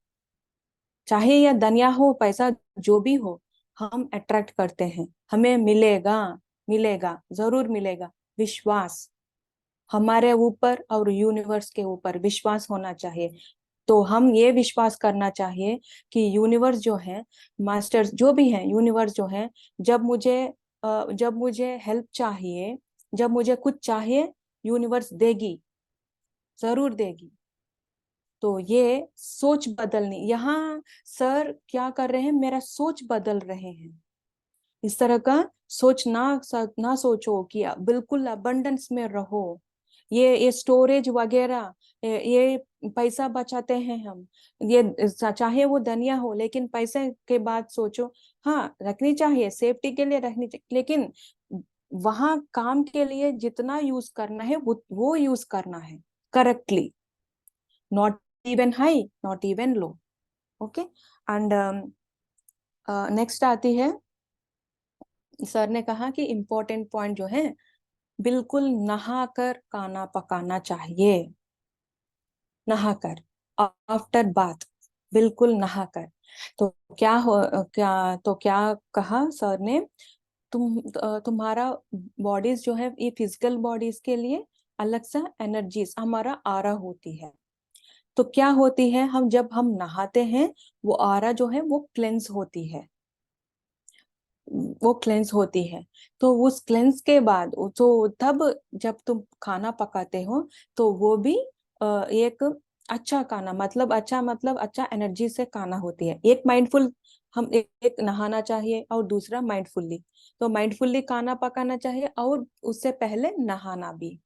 Speaker 1: चाहे यह धनिया हो, पैसा, जो भी हो, हम अट्रैक्ट करते हैं। हमें मिलेगा, मिलेगा, जरूर मिलेगा। विश्वास, हमारे ऊपर और यूनिवर्स के ऊपर विश्वास होना चाहिए। तो हम ये विश्वास करना चाहिए कि यूनिवर्स जो है, मास्टर्स जो भी हैं, यूनिवर्स जो है, जब मुझे हेल्प चाहिए, जब मुझे कुछ चाहिए, यूनिवर्स देगी, जरूर देगी। तो ये सोच बदलनी, यहाँ सर क्या कर रहे हैं, मेरा सोच बदल रहे हैं। इस तरह का सोच ना सोचो कि बिल्कुल अबंडेंस में रहो। ये स्टोरेज वगैरह, ये पैसा बचाते हैं हम, ये चाहे वो धनिया हो, लेकिन पैसे के बाद सोचो, हाँ रखनी चाहिए, सेफ्टी के लिए रखनी चाहिए, लेकिन वहां काम के लिए जितना यूज करना है वो यूज करना है correctly, not even high, not even low. Okay. And next आती है, सर ने कहा कि इम्पोर्टेंट पॉइंट जो है, बिल्कुल नहाकर खाना पकाना चाहिए। नहाकर, आफ्टर बाथ, बिल्कुल नहाकर। तो क्या कहा सर ने, तुम्हारा बॉडीज जो है, ये फिजिकल बॉडीज के लिए अलग सा एनर्जीज, हमारा आरा होती है। तो क्या होती है, जब हम नहाते हैं, वो आरा जो है वो क्लेंस होती है, वो क्लेंस होती है। तो उस क्लेंस के बाद, तो तब जब तुम खाना पकाते हो, तो वो भी एक अच्छा खाना, मतलब अच्छा एनर्जी से खाना होती है। एक माइंडफुल, एक नहाना चाहिए, और दूसरा माइंडफुल्ली। तो माइंडफुल्ली खाना पकाना चाहिए, और उससे पहले नहाना भी।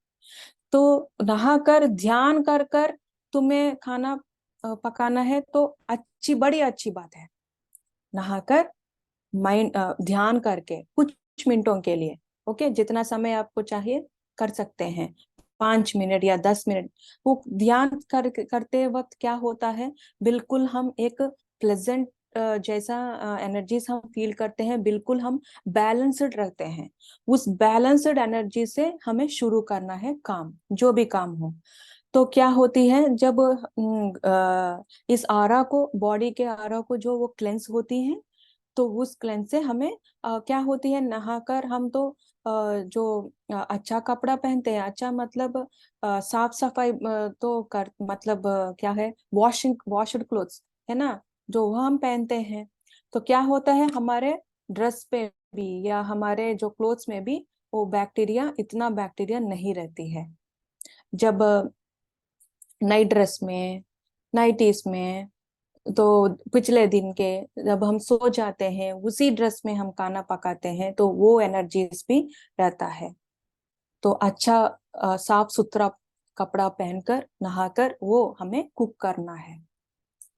Speaker 1: तो नहाकर ध्यान कर कर तुम्हें खाना पकाना है तो अच्छी बड़ी अच्छी बात है। नहाकर माइंड ध्यान करके कुछ मिनटों के लिए, ओके, जितना समय आपको चाहिए कर सकते हैं, 5 मिनट या 10 मिनट। वो ध्यान करते वक्त क्या होता है, बिल्कुल हम एक प्लेजेंट जैसा एनर्जीज हम फील करते हैं, बिल्कुल हम बैलेंस्ड रहते हैं। उस बैलेंस्ड एनर्जी से हमें शुरू करना है काम, जो भी काम हो। तो क्या होती है जब इस आरा को, बॉडी के आरा को जो वो क्लेंस होती है, तो उस क्लेंस से हमें क्या होती है, नहाकर हम तो जो अच्छा कपड़ा पहनते हैं, अच्छा मतलब साफ सफाई तो कर मतलब क्या है, वॉशड क्लोथ्स है ना, जो वो हम पहनते हैं। तो क्या होता है, हमारे ड्रेस पे भी या हमारे जो क्लोथ्स में भी वो बैक्टीरिया, इतना बैक्टीरिया नहीं रहती है। जब नई ड्रेस में, नाइटीज में, तो पिछले दिन के जब हम सो जाते हैं उसी ड्रेस में हम खाना पकाते हैं, तो वो एनर्जीज भी रहता है। तो अच्छा साफ सुथरा कपड़ा पहनकर नहाकर वो हमें कुक करना है।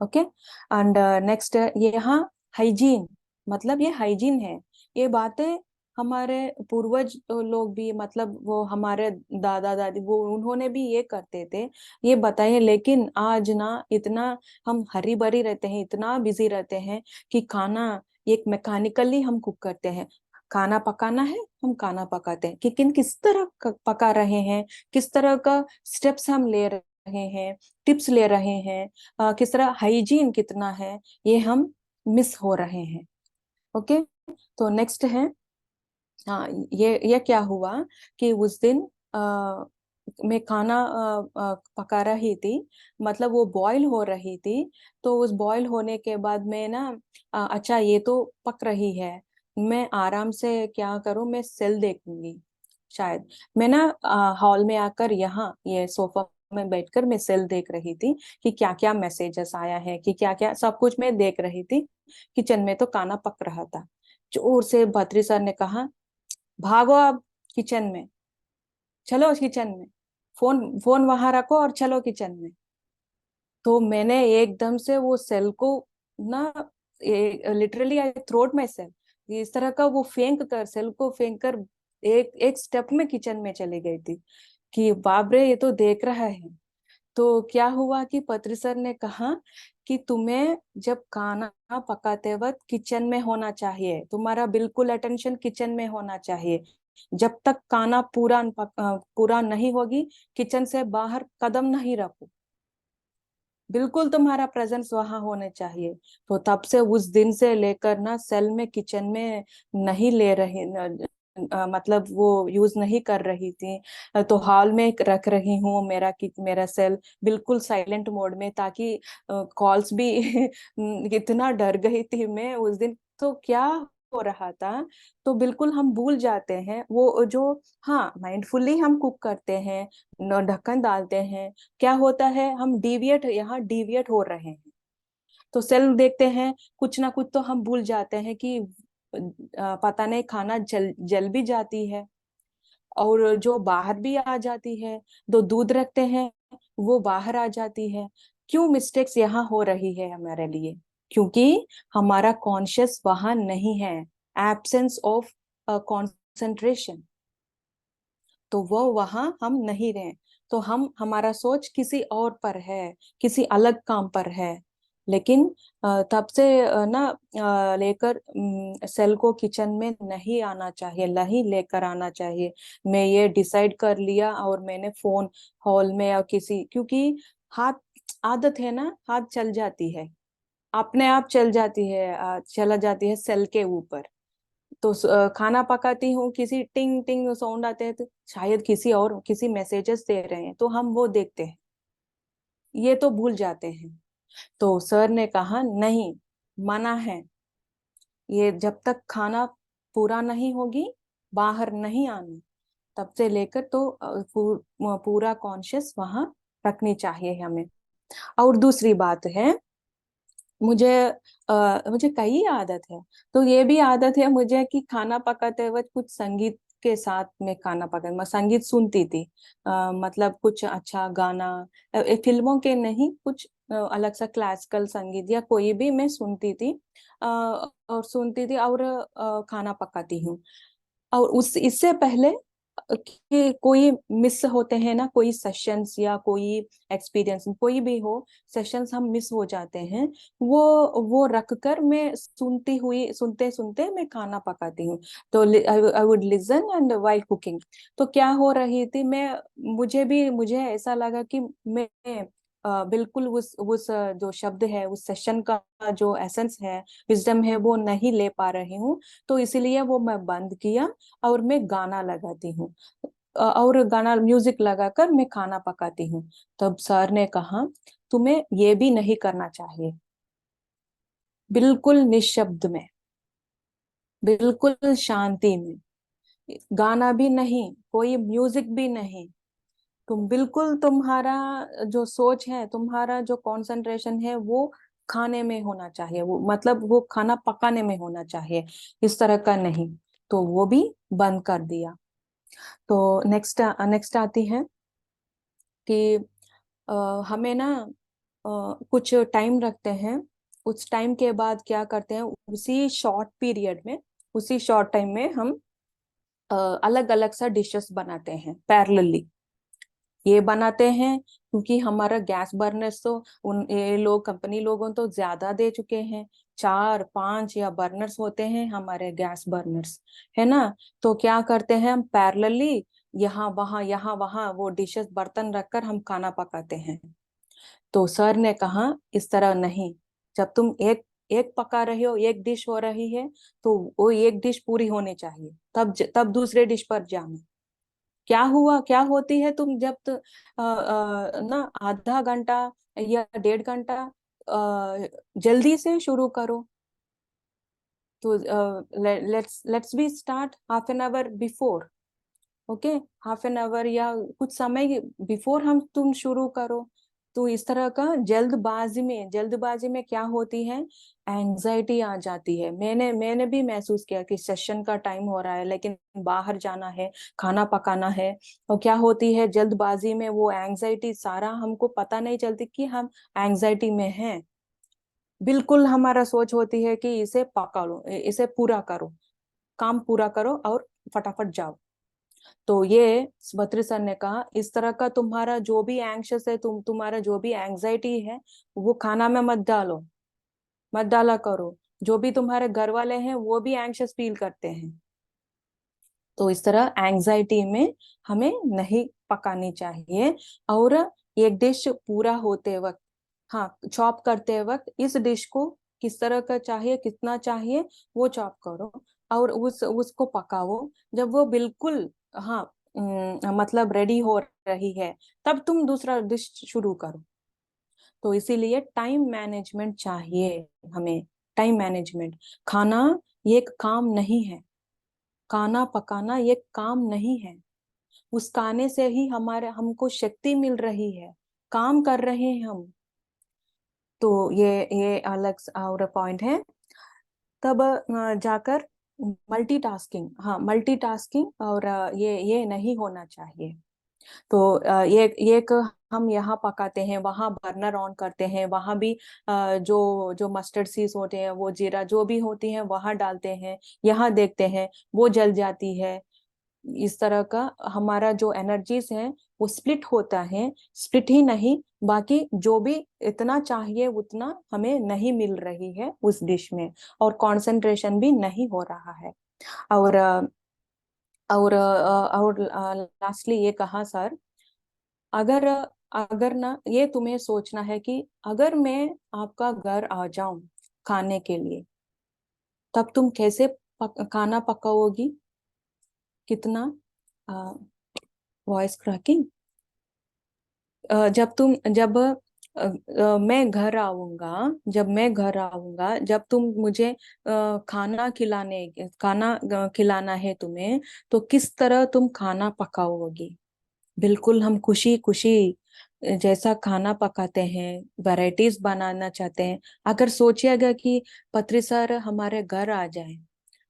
Speaker 1: ओके। एंड नेक्स्ट, यहाँ हाइजीन, मतलब ये हाइजीन है। ये बातें हमारे पूर्वज लोग भी, मतलब वो हमारे दादा दादी, वो उन्होंने भी ये करते थे, ये बताइए। लेकिन आज ना इतना हम हरी भरी रहते हैं, इतना बिजी रहते हैं कि खाना एक मैकेनिकली हम कुक करते हैं। खाना पकाना है, हम खाना पकाते हैं, कि किस तरह पका रहे हैं, किस तरह का स्टेप्स हम ले रहे हैं, टिप्स ले रहे हैं, किस तरह हाइजीन कितना है, ये हम मिस हो रहे हैं। ओके। तो नेक्स्ट है, हाँ, ये क्या हुआ कि उस दिन मैं खाना पका रही थी, मतलब वो बॉईल हो रही थी। तो उस बॉईल होने के बाद मैं ना अच्छा ये तो पक रही है, मैं आराम से क्या करूं, मैं सेल देखूंगी शायद। मैं ना हॉल में आकर यहाँ ये सोफा में बैठकर मैं सेल देख रही थी कि क्या क्या मैसेजेस आया है, कि क्या क्या सब कुछ मैं देख रही थी। किचन में तो खाना पक रहा था। जोर से भत्री सर ने कहा, भागो अब किचन में, चलो किचन में, फोन फोन वहां रखो और चलो किचन में। तो मैंने एकदम से वो सेल को ना, literally I throat my cell, इस तरह का वो फेंक कर, सेल को फेंक कर एक एक स्टेप में किचन में चली गई थी कि बाप रे ये तो देख रहा है। तो क्या हुआ कि पत्री सर ने कहा कि तुम्हें जब खाना पकाते वक्त किचन में होना चाहिए, तुम्हारा बिल्कुल अटेंशन किचन में होना चाहिए। जब तक खाना पूरा नहीं होगी, किचन से बाहर कदम नहीं रखो, बिल्कुल तुम्हारा प्रेजेंस वहां होने चाहिए। तो तब से उस दिन से लेकर ना सेल में, किचन में नहीं ले रही मतलब वो यूज नहीं कर रही थी। तो हॉल में रख रही हूँ मेरा मेरा सेल बिल्कुल साइलेंट मोड में, ताकि कॉल्स भी इतना डर गई थी मैं उस दिन। तो क्या हो रहा था, तो बिल्कुल हम भूल जाते हैं वो जो, हाँ माइंडफुली हम कुक करते हैं, ढक्कन डालते हैं, क्या होता है हम डिविएट, यहाँ डिविएट हो रहे हैं। तो सेल देखते हैं, कुछ ना कुछ तो हम भूल जाते हैं कि पता नहीं खाना जल जल भी जाती है, और जो बाहर भी आ जाती है। तो दूध रखते हैं, वो बाहर आ जाती है। क्यों मिस्टेक्स यहाँ हो रही है हमारे लिए? क्योंकि हमारा कॉन्शियस वहां नहीं है, एब्सेंस ऑफ कंसंट्रेशन। तो वो वहां हम नहीं रहे, तो हम, हमारा सोच किसी और पर है, किसी अलग काम पर है। लेकिन तब से ना लेकर सेल को किचन में नहीं आना चाहिए, नहीं लेकर आना चाहिए। मैं ये डिसाइड कर लिया, और मैंने फोन हॉल में या किसी, क्योंकि हाथ, आदत है ना, हाथ चल जाती है, अपने आप चल जाती है, चला जाती है सेल के ऊपर। तो खाना पकाती हूँ, किसी टिंग टिंग साउंड आते हैं, तो शायद किसी और, किसी मैसेजेस दे रहे हैं, तो हम वो देखते हैं, ये तो भूल जाते हैं। तो सर ने कहा नहीं, मना है, ये जब तक खाना पूरा नहीं होगी, बाहर नहीं आना। तब से लेकर तो पूरा कॉन्शियस वहां रखनी चाहिए हमें। और दूसरी बात है, मुझे मुझे कई आदत है। तो ये भी आदत है मुझे कि खाना पकाते वक्त कुछ संगीत के साथ में खाना पका, मैं संगीत सुनती थी। मतलब कुछ अच्छा गाना, फिल्मों के नहीं, कुछ अलग सा क्लासिकल संगीत या कोई भी मैं सुनती थी, और खाना पकाती हूँ। और उस इससे पहले कि कोई मिस होते हैं ना, कोई सेशंस या कोई एक्सपीरियंस कोई भी हो, सेशंस हम मिस हो जाते हैं, वो रख कर मैं सुनते सुनते मैं खाना पकाती हूँ। तो I would listen and while cooking. तो क्या हो रही थी, मुझे ऐसा लगा कि मैं बिल्कुल जो शब्द है, उस सेशन का जो एसेंस है, विजडम है, वो नहीं ले पा रही हूँ। तो इसीलिए वो मैं बंद किया और मैं गाना लगाती हूँ, और गाना म्यूजिक लगाकर मैं खाना पकाती हूँ। तब सर ने कहा, तुम्हें ये भी नहीं करना चाहिए। बिल्कुल निशब्द में, बिल्कुल शांति में, गाना भी नहीं, कोई म्यूजिक भी नहीं। तुम बिल्कुल, तुम्हारा जो सोच है, तुम्हारा जो कंसंट्रेशन है, वो खाने में होना चाहिए, वो मतलब वो खाना पकाने में होना चाहिए, इस तरह का नहीं। तो वो भी बंद कर दिया। तो नेक्स्ट नेक्स्ट आती है कि हमें ना कुछ टाइम रखते हैं। उस टाइम के बाद क्या करते हैं, उसी शॉर्ट पीरियड में, उसी शॉर्ट टाइम में हम अलग अलग सा डिशेस बनाते हैं पैरेलली। ये बनाते हैं क्योंकि हमारा गैस बर्नर्स तो उन ये लोग कंपनी लोगों तो ज्यादा दे चुके हैं। 4 5 या बर्नर्स होते हैं हमारे गैस बर्नर्स, है ना। तो क्या करते हैं हम पैरेलली, यहाँ वहां वो डिशेस बर्तन रखकर हम खाना पकाते हैं। तो सर ने कहा, इस तरह नहीं। जब तुम एक एक पका रहे हो, एक डिश हो रही है, तो वो एक डिश पूरी होनी चाहिए, तब दूसरे डिश पर जाना। क्या हुआ, क्या होती है, तुम जब ना आधा घंटा या 1.5 घंटा जल्दी से शुरू करो। तो let's be start half an hour before. Okay, half an hour या कुछ समय बिफोर तुम शुरू करो। तो इस तरह का जल्दबाजी में क्या होती है, एंजाइटी आ जाती है। मैंने भी महसूस किया कि सेशन का टाइम हो रहा है, लेकिन बाहर जाना है, खाना पकाना है। और क्या होती है, जल्दबाजी में वो एंजाइटी सारा हमको पता नहीं चलती कि हम एंजाइटी में हैं। बिल्कुल हमारा सोच होती है कि इसे पका लो, इसे पूरा करो, काम पूरा करो और फटाफट जाओ। तो ये बद्री सर ने कहा, इस तरह का तुम्हारा जो भी एंग्शियस है, तुम्हारा जो भी एंग्जाइटी है, वो खाना में मत डालो, मत डाला करो। जो भी तुम्हारे घर वाले हैं वो भी एंग्शियस फील करते हैं। तो इस तरह एंग्जाइटी में हमें नहीं पकानी चाहिए। और एक डिश पूरा होते वक्त, हाँ, चॉप करते वक्त इस डिश को किस तरह का चाहिए, कितना चाहिए, वो चॉप करो और उसको पकाओ। जब वो बिल्कुल, हाँ, मतलब रेडी हो रही है, तब तुम दूसरा डिश शुरू करो। तो इसीलिए टाइम मैनेजमेंट चाहिए हमें। टाइम मैनेजमेंट, खाना ये एक काम नहीं है, खाना पकाना ये काम नहीं है। उस खाने से ही हमारे हमको शक्ति मिल रही है, काम कर रहे हैं हम। तो ये अलग और पॉइंट है। तब जाकर मल्टीटास्किंग, हाँ, मल्टीटास्किंग, और ये नहीं होना चाहिए। तो ये एक, हम यहाँ पकाते हैं, वहां बर्नर ऑन करते हैं, वहां भी जो जो मस्टर्ड सीड्स होते हैं, वो जीरा जो भी होती है वहां डालते हैं, यहाँ देखते हैं वो जल जाती है। इस तरह का हमारा जो एनर्जीज है वो स्प्लिट होता है। स्प्लिट ही नहीं, बाकी जो भी इतना चाहिए उतना हमें नहीं मिल रही है उस डिश में, और कंसंट्रेशन भी नहीं हो रहा है। और और लास्टली ये कहा सर, अगर अगर ना ये तुम्हें सोचना है कि अगर मैं आपका घर आ जाऊं खाने के लिए, तब तुम कैसे खाना पकाओगी। कितना वॉइस क्रैकिंग। मैं घर आऊंगा, जब तुम मुझे खाना खिलाना है तुम्हें, तो किस तरह तुम खाना पकाओगी। बिल्कुल हम खुशी खुशी जैसा खाना पकाते हैं, वैरायटीज बनाना चाहते हैं। अगर सोचिएगा कि पत्री सर हमारे घर आ जाए,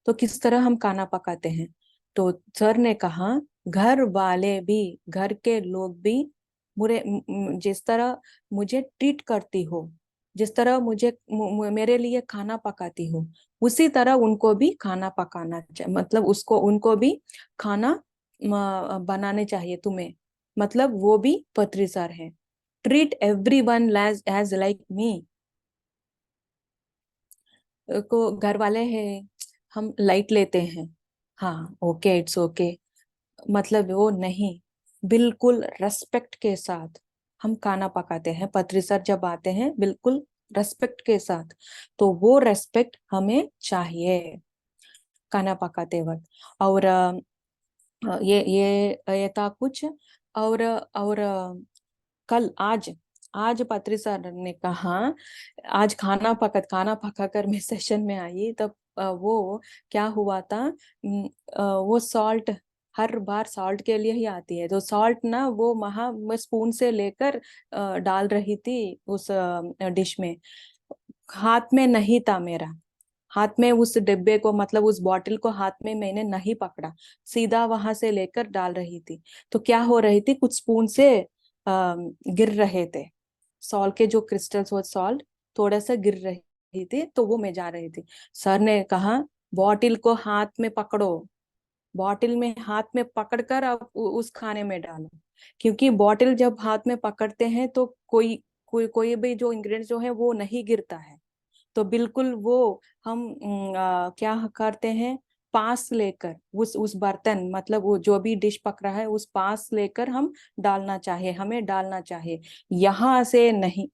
Speaker 1: तो किस तरह हम खाना पकाते हैं। तो सर ने कहा, घर वाले भी, घर के लोग भी जिस तरह मुझे ट्रीट करती हो, जिस तरह मेरे लिए खाना पकाती हो, उसी तरह उनको भी खाना पकाना चाहिए, मतलब उसको उनको भी खाना बनाने चाहिए तुम्हें, मतलब वो भी पत्री सर है। Treat everyone as like me. को घर वाले हैं, हम लाइट लेते हैं, हाँ ओके इट्स ओके, मतलब वो नहीं, बिल्कुल रेस्पेक्ट के साथ हम खाना पकाते हैं। पत्री सर जब आते हैं बिल्कुल रेस्पेक्ट के साथ, तो वो रेस्पेक्ट हमें चाहिए खाना पकाते वक्त। और ये था कुछ। और कल आज आज पत्री सर ने कहा, आज खाना पकाकर मैं सेशन में आई, तब वो क्या हुआ था, वो सॉल्ट हर बार सॉल्ट के लिए ही आती है, तो सॉल्ट ना वो मैं स्पून से लेकर डाल रही थी उस डिश में, हाथ में नहीं था मेरा, हाथ में उस डिब्बे को, मतलब उस बॉटल को हाथ में मैंने नहीं पकड़ा, सीधा वहां से लेकर डाल रही थी। तो क्या हो रही थी, कुछ स्पून से गिर रहे थे, सॉल्ट के जो क्रिस्टल्स वो सॉल्ट थोड़ा सा गिर रही थी, तो वो मैं जा रही थी। सर ने कहा बॉटल को हाथ में पकड़ो, बॉटल में हाथ में पकड़कर आप उस खाने में डालो, क्योंकि बॉटल जब हाथ में पकड़ते हैं तो कोई भी जो इंग्रेडिएंट जो है वो नहीं गिरता है। तो बिल्कुल वो हम क्या करते हैं, पास लेकर उस बर्तन, मतलब वो जो भी डिश पक रहा है उस पास लेकर हम डालना चाहिए, हमें डालना चाहिए, यहाँ से नहीं,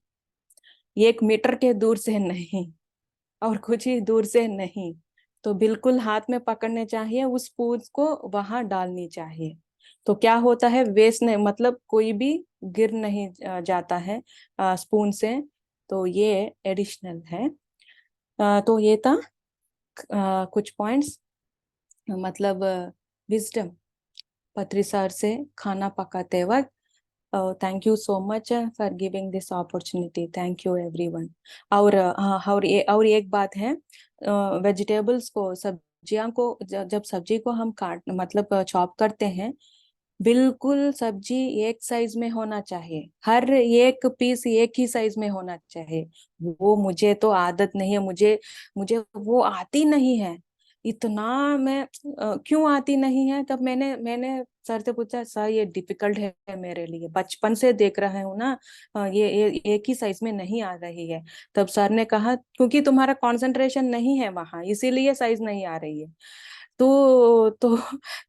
Speaker 1: 1 मीटर के दूर से नहीं, और कुछ ही दूर से नहीं, तो बिल्कुल हाथ में पकड़ने चाहिए, उस स्पून को वहां डालनी चाहिए। तो क्या होता है, वेस्ट नहीं, मतलब कोई भी गिर नहीं जाता है स्पून से। तो ये एडिशनल है। तो ये था कुछ पॉइंट्स, मतलब विजडम पत्री सर से खाना पकाते वक्त। Thank you so much for giving this opportunity, thank you everyone. और और एक बात है, वेजिटेबल्स को, सब्जियां को, जब सब्जी को हम काट, मतलब चॉप करते हैं, बिल्कुल सब्जी एक साइज में होना चाहिए, हर एक पीस एक ही साइज में होना चाहिए। वो मुझे तो आदत नहीं है, मुझे मुझे वो आती नहीं है इतना। मैं क्यों आती नहीं है, तब मैंने सर से पूछा, सर ये डिफिकल्ट है मेरे लिए, बचपन से देख रहे हूँ ना, ये एक ही साइज में नहीं आ रही है। तब सर ने कहा क्योंकि तुम्हारा कंसंट्रेशन नहीं है वहां, इसीलिए साइज नहीं आ रही है। तो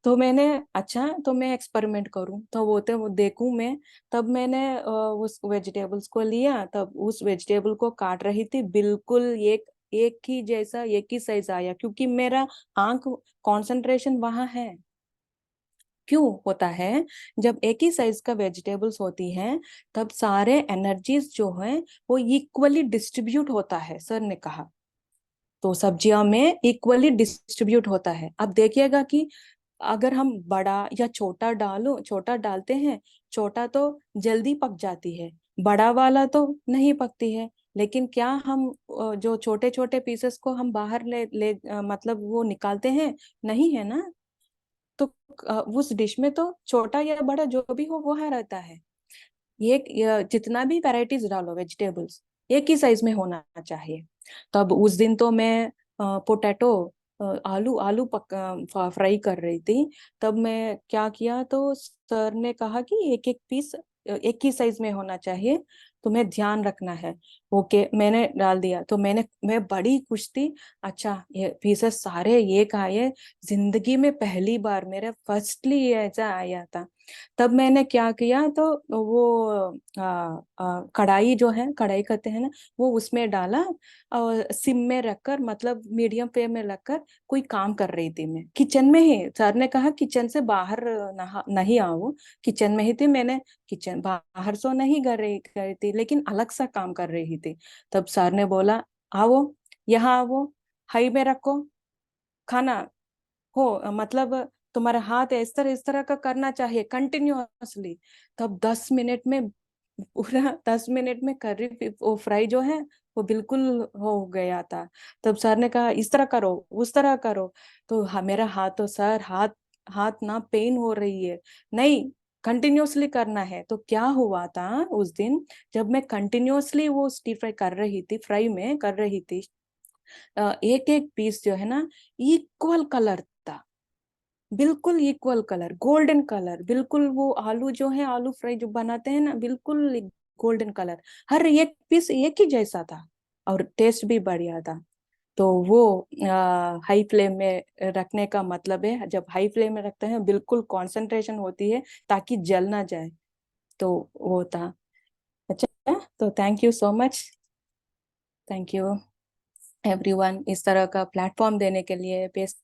Speaker 1: तो मैंने, अच्छा तो मैं एक्सपेरिमेंट करूं, तो वो देखूं मैं। तब मैंने उस वेजिटेबल्स को लिया, तब उस वेजिटेबल को काट रही थी, बिल्कुल एक एक ही जैसा, एक ही साइज आया, क्योंकि मेरा आंख कंसंट्रेशन वहां है। क्यों होता है, जब एक ही साइज का वेजिटेबल्स होती हैं, तब सारे एनर्जीज जो हैं वो इक्वली डिस्ट्रीब्यूट होता है, सर ने कहा। तो सब्जियों में इक्वली डिस्ट्रीब्यूट होता है। अब देखिएगा कि अगर हम बड़ा या छोटा डालते हैं, छोटा तो जल्दी पक जाती है, बड़ा वाला तो नहीं पकती है। लेकिन क्या हम जो छोटे छोटे पीसेस को हम बाहर मतलब वो निकालते हैं, नहीं है ना। तो उस डिश में तो छोटा या बड़ा जो भी हो वो है रहता है। जितना भी वैरायटीज डालो वेजिटेबल्स, एक ही साइज में होना चाहिए। तब उस दिन तो मैं पोटैटो, आलू आलू फ्राई कर रही थी। तब मैं क्या किया, तो सर ने कहा कि एक एक पीस एक ही साइज में होना चाहिए, तुम्हें ध्यान रखना है। ओके मैंने डाल दिया, तो मैं बड़ी खुश थी। अच्छा ये पीसेस सारे एक आए, जिंदगी में पहली बार मेरे फर्स्टली ऐसा आया था। तब मैंने क्या किया, तो वो कढ़ाई जो है, कढ़ाई कहते हैं ना, वो उसमें डाला, और सिम में रखकर, मतलब मीडियम फ्लेम में रखकर कोई काम कर रही थी मैं किचन में ही। सर ने कहा किचन से बाहर नहीं आओ, किचन में ही थी मैंने, किचन बाहर सो नहीं कर रही थी, लेकिन अलग सा काम कर रही थी। तब सर ने बोला आओ, यहाँ आओ, हाई में रखो खाना, हो मतलब तुम्हारा हाथ इस तरह का करना चाहिए कंटिन्यूअसली। तब 10 मिनट में, पूरा 10 मिनट में करी वो फ्राई जो है वो बिल्कुल हो गया था। तब सर ने कहा इस तरह करो, उस तरह करो। तो मेरा हाथ, तो सर हाथ हाथ ना पेन हो रही है, नहीं कंटिन्यूअसली करना है। तो क्या हुआ था उस दिन, जब मैं कंटिन्यूअसली वो स्टीर फ्राई कर रही थी, फ्राई में कर रही थी, एक एक पीस जो है ना इक्वल कलर था, बिल्कुल इक्वल कलर, गोल्डन कलर, बिल्कुल वो आलू जो है, आलू फ्राई जो बनाते हैं ना, बिल्कुल गोल्डन कलर, हर एक पीस एक ही जैसा था, और टेस्ट भी बढ़िया था। तो वो हाई फ्लेम में रखने का मतलब है, जब हाई फ्लेम में रखते हैं बिल्कुल कंसंट्रेशन होती है ताकि जल ना जाए। तो वो था। अच्छा, तो thank you so much, thank you everyone इस तरह का प्लेटफॉर्म देने के लिए, पेश।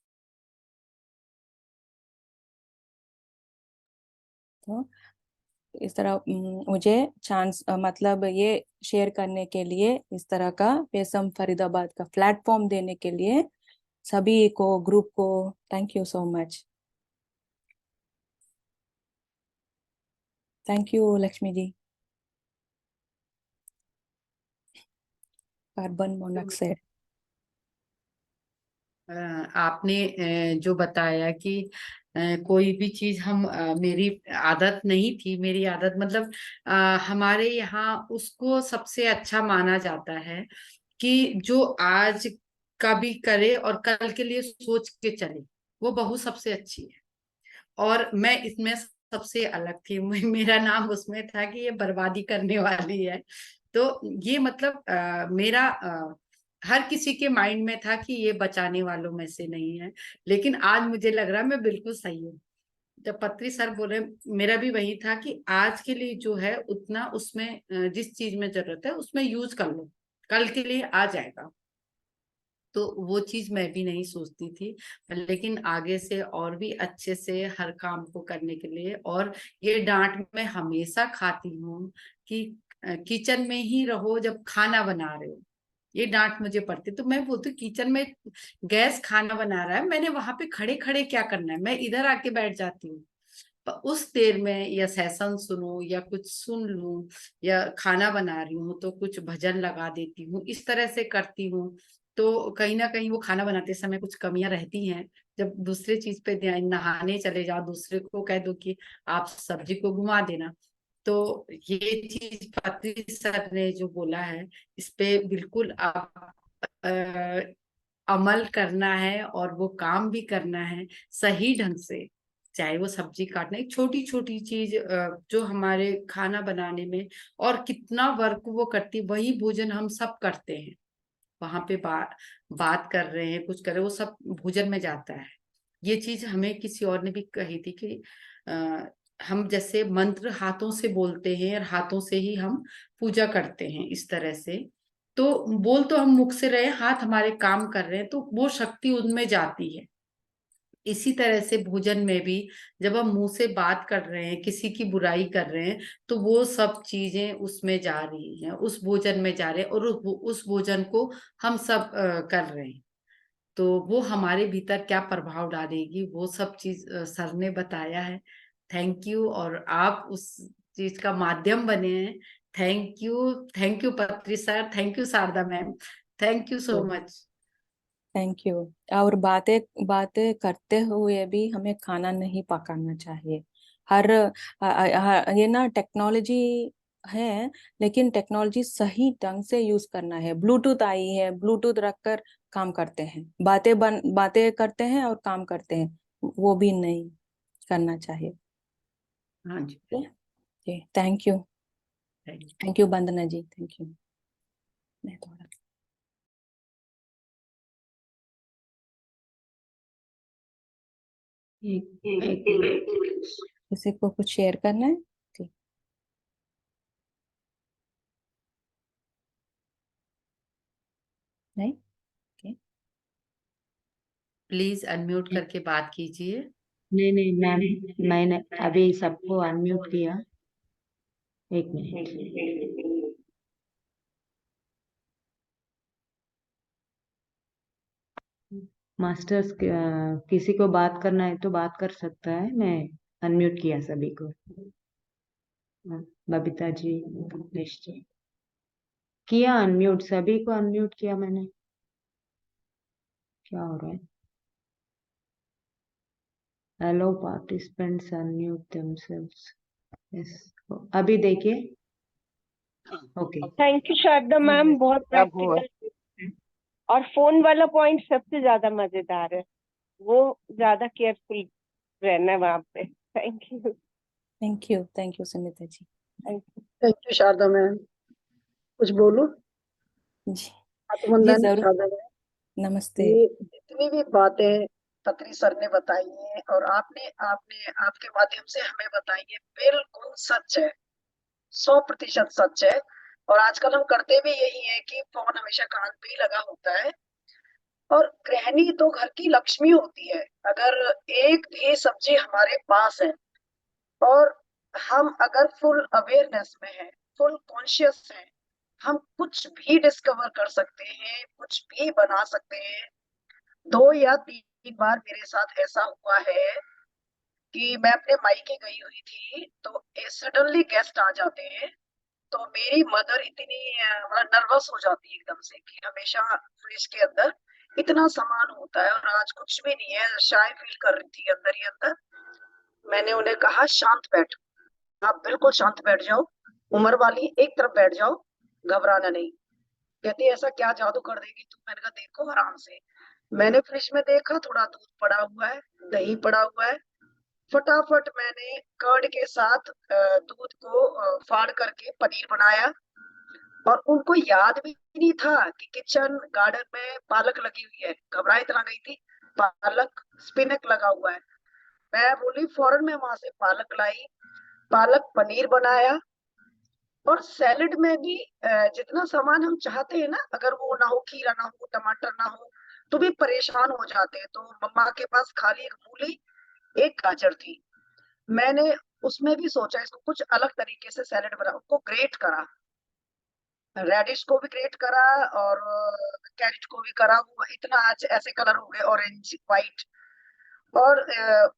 Speaker 1: तो इस तरह मुझे चांस, मतलब ये शेयर करने के लिए, इस तरह का पेसम फरीदाबाद का प्लेटफॉर्म देने के लिए सभी को, ग्रुप को, thank you so much. Thank you Lakshmi ji. Carbon monoxide.
Speaker 2: आपने जो बताया कि कोई भी चीज हम मेरी आदत नहीं थी, मेरी आदत मतलब हमारे यहाँ उसको सबसे अच्छा माना जाता है कि जो आज का भी करे और कल के लिए सोच के चले, वो बहू सबसे अच्छी है। और मैं इसमें सबसे अलग थी। मेरा नाम उसमें था कि ये बर्बादी करने वाली है। तो ये मतलब मेरा हर किसी के माइंड में था कि ये बचाने वालों में से नहीं है। लेकिन आज मुझे लग रहा है मैं बिल्कुल सही हूँ। जब पत्री सर बोले, मेरा भी वही था कि आज के लिए जो है उतना उसमें जिस चीज में जरूरत है उसमें यूज कर लो, कल के लिए आ जाएगा। तो वो चीज मैं भी नहीं सोचती थी। लेकिन आगे से और भी अच्छे से हर काम को करने के लिए, और ये डांट मैं हमेशा खाती हूँ कि किचन में ही रहो जब खाना बना रहे हो। ये डांट मुझे पड़ती, तो मैं बोलती हूँ किचन में गैस खाना बना रहा है, मैंने वहां पे खड़े खड़े क्या करना है, मैं इधर आके बैठ जाती हूँ। उस देर में या सेशन सुनूं या कुछ सुन लूं, या खाना बना रही हूँ तो कुछ भजन लगा देती हूँ, इस तरह से करती हूँ। तो कहीं ना कहीं वो खाना बनाते समय कुछ कमियां रहती हैं। जब दूसरे चीज पे नहाने चले जाओ, दूसरे को कह दो कि आप सब्जी को घुमा देना। तो ये चीज पति सर ने जो बोला है, इस पे बिल्कुल आप अमल करना है, और वो काम भी करना है सही ढंग से। चाहे वो सब्जी काटना, एक छोटी छोटी चीज जो हमारे खाना बनाने में और कितना वर्क वो करती, वही भोजन हम सब करते हैं। वहां पे बात कर रहे हैं, कुछ कर रहे हैं, वो सब भोजन में जाता है। ये चीज हमें किसी और ने भी कही थी कि आ, हम जैसे मंत्र हाथों से बोलते हैं और हाथों से ही हम पूजा करते हैं, इस तरह से। तो बोल तो हम मुख से रहे, हाथ हमारे काम कर रहे हैं, तो वो शक्ति उनमें जाती है। इसी तरह से भोजन में भी जब हम मुंह से बात कर रहे हैं, किसी की बुराई कर रहे हैं, तो वो सब चीजें उसमें जा रही हैं, उस भोजन में जा रहे हैं, और उस भोजन को हम सब कर रहे हैं। तो वो हमारे भीतर क्या प्रभाव डालेगी, वो सब चीज सर ने बताया है। थैंक यू, और आप उस चीज का माध्यम बने हैं। Thank you, thank you Patri sir, thank you Sharda ma'am, thank you so much.
Speaker 1: Thank you. और बातें बातें करते हुए भी हमें खाना नहीं पकाना चाहिए। हर ये ना टेक्नोलॉजी है, लेकिन टेक्नोलॉजी सही ढंग से यूज करना है। ब्लूटूथ आई है, ब्लूटूथ रखकर काम करते हैं, बातें करते हैं और काम करते हैं, वो भी नहीं करना चाहिए।
Speaker 2: हाँ जी।
Speaker 1: जी, thank you.
Speaker 2: Thank
Speaker 1: thank you Vandana ji, thank you. मैं थोड़ा
Speaker 3: एक मिनट।
Speaker 1: किसी को कुछ शेयर करना है? ठीक, नहीं, ओके।
Speaker 2: प्लीज अनम्यूट करके बात कीजिए।
Speaker 3: नहीं नहीं मैम, मैंने अभी सबको अनम्यूट किया। एक मिनट। मास्टर्स किसी को बात करना है तो बात कर सकता है, मैं अनम्यूट किया सभी को। बबीता जी, कमलेश जी, किया अनम्यूट, सभी को अनम्यूट किया मैंने। क्या हो रहा है? Allow participants unmute themselves. Yes, अभी देखिए। Okay.
Speaker 4: Thank you Sharda ma'am, बहुत
Speaker 5: अब हुआ।
Speaker 4: प्रैक्टिकल। और फोन वाला पॉइंट सबसे ज्यादा मजेदार है, वो ज्यादा केयरफुल रहना है वहां पे। Thank you.
Speaker 1: Thank you Sunita ji.
Speaker 5: Thank you Sharda ma'am. कुछ बोलो।
Speaker 1: जी जी
Speaker 5: आत्मवंदन
Speaker 1: जरूर।
Speaker 5: शारदा मैम।
Speaker 1: नमस्ते।
Speaker 5: ये जितनी भी बातें पत्री सर ने बताई हैं और आपने आपने आपके माध्यम से हमें बताई है, बिल्कुल सच है, 100% सच है। और आजकल हम करते भी यही है कि फोन हमेशा कान पे ही लगा होता है। और गृहिणी तो घर की लक्ष्मी होती है। अगर एक भी सब्जी हमारे पास है और हम अगर फुल अवेयरनेस में है, फुल कॉन्शियस है, हम कुछ भी डिस्कवर कर सकते हैं, कुछ भी बना सकते हैं। 2 या 3 बार मेरे साथ ऐसा हुआ है कि मैं अपने मायके गई हुई थी, तो सडनली गेस्ट आ जाते हैं। तो मेरी मदर इतनी नर्वस हो जाती है एकदम से कि हमेशा फ्रिज के अंदर इतना सामान होता है और आज कुछ भी नहीं है, शाय फील कर रही थी अंदर ही अंदर। मैंने उन्हें कहा शांत बैठ, आप बिल्कुल शांत बैठ जाओ, उम्र वाली एक तरफ बैठ जाओ, घबराना नहीं। कहती ऐसा क्या जादू कर देगी तू? मैंने कहा देखो आराम से। मैंने फ्रिज में देखा, थोड़ा दूध पड़ा हुआ है, दही पड़ा हुआ है। फटाफट मैंने कर्ड के साथ दूध को फाड़ करके पनीर बनाया। और उनको याद भी नहीं था कि किचन गार्डन में पालक लगी हुई है। घबरा इतना गई थी, पालक स्पिनक लगा हुआ है। मैं बोली फौरन मैं वहां से पालक लाई, पालक पनीर बनाया। और सैलेड में भी जितना सामान हम चाहते हैं ना, अगर वो ना हो, खीरा ना हो, टमाटर ना हो, तो भी परेशान हो जाते हैं। तो मम्मा के पास खाली एक मूली, एक गाजर थी। मैंने उसमें भी सोचा इसको कुछ अलग तरीके से सैलेड बना, उसको ग्रेट करा, रेडिश को भी ग्रेट करा और कैरेट को भी करा। वो इतना आज ऐसे कलर हो गए, ऑरेंज व्हाइट। और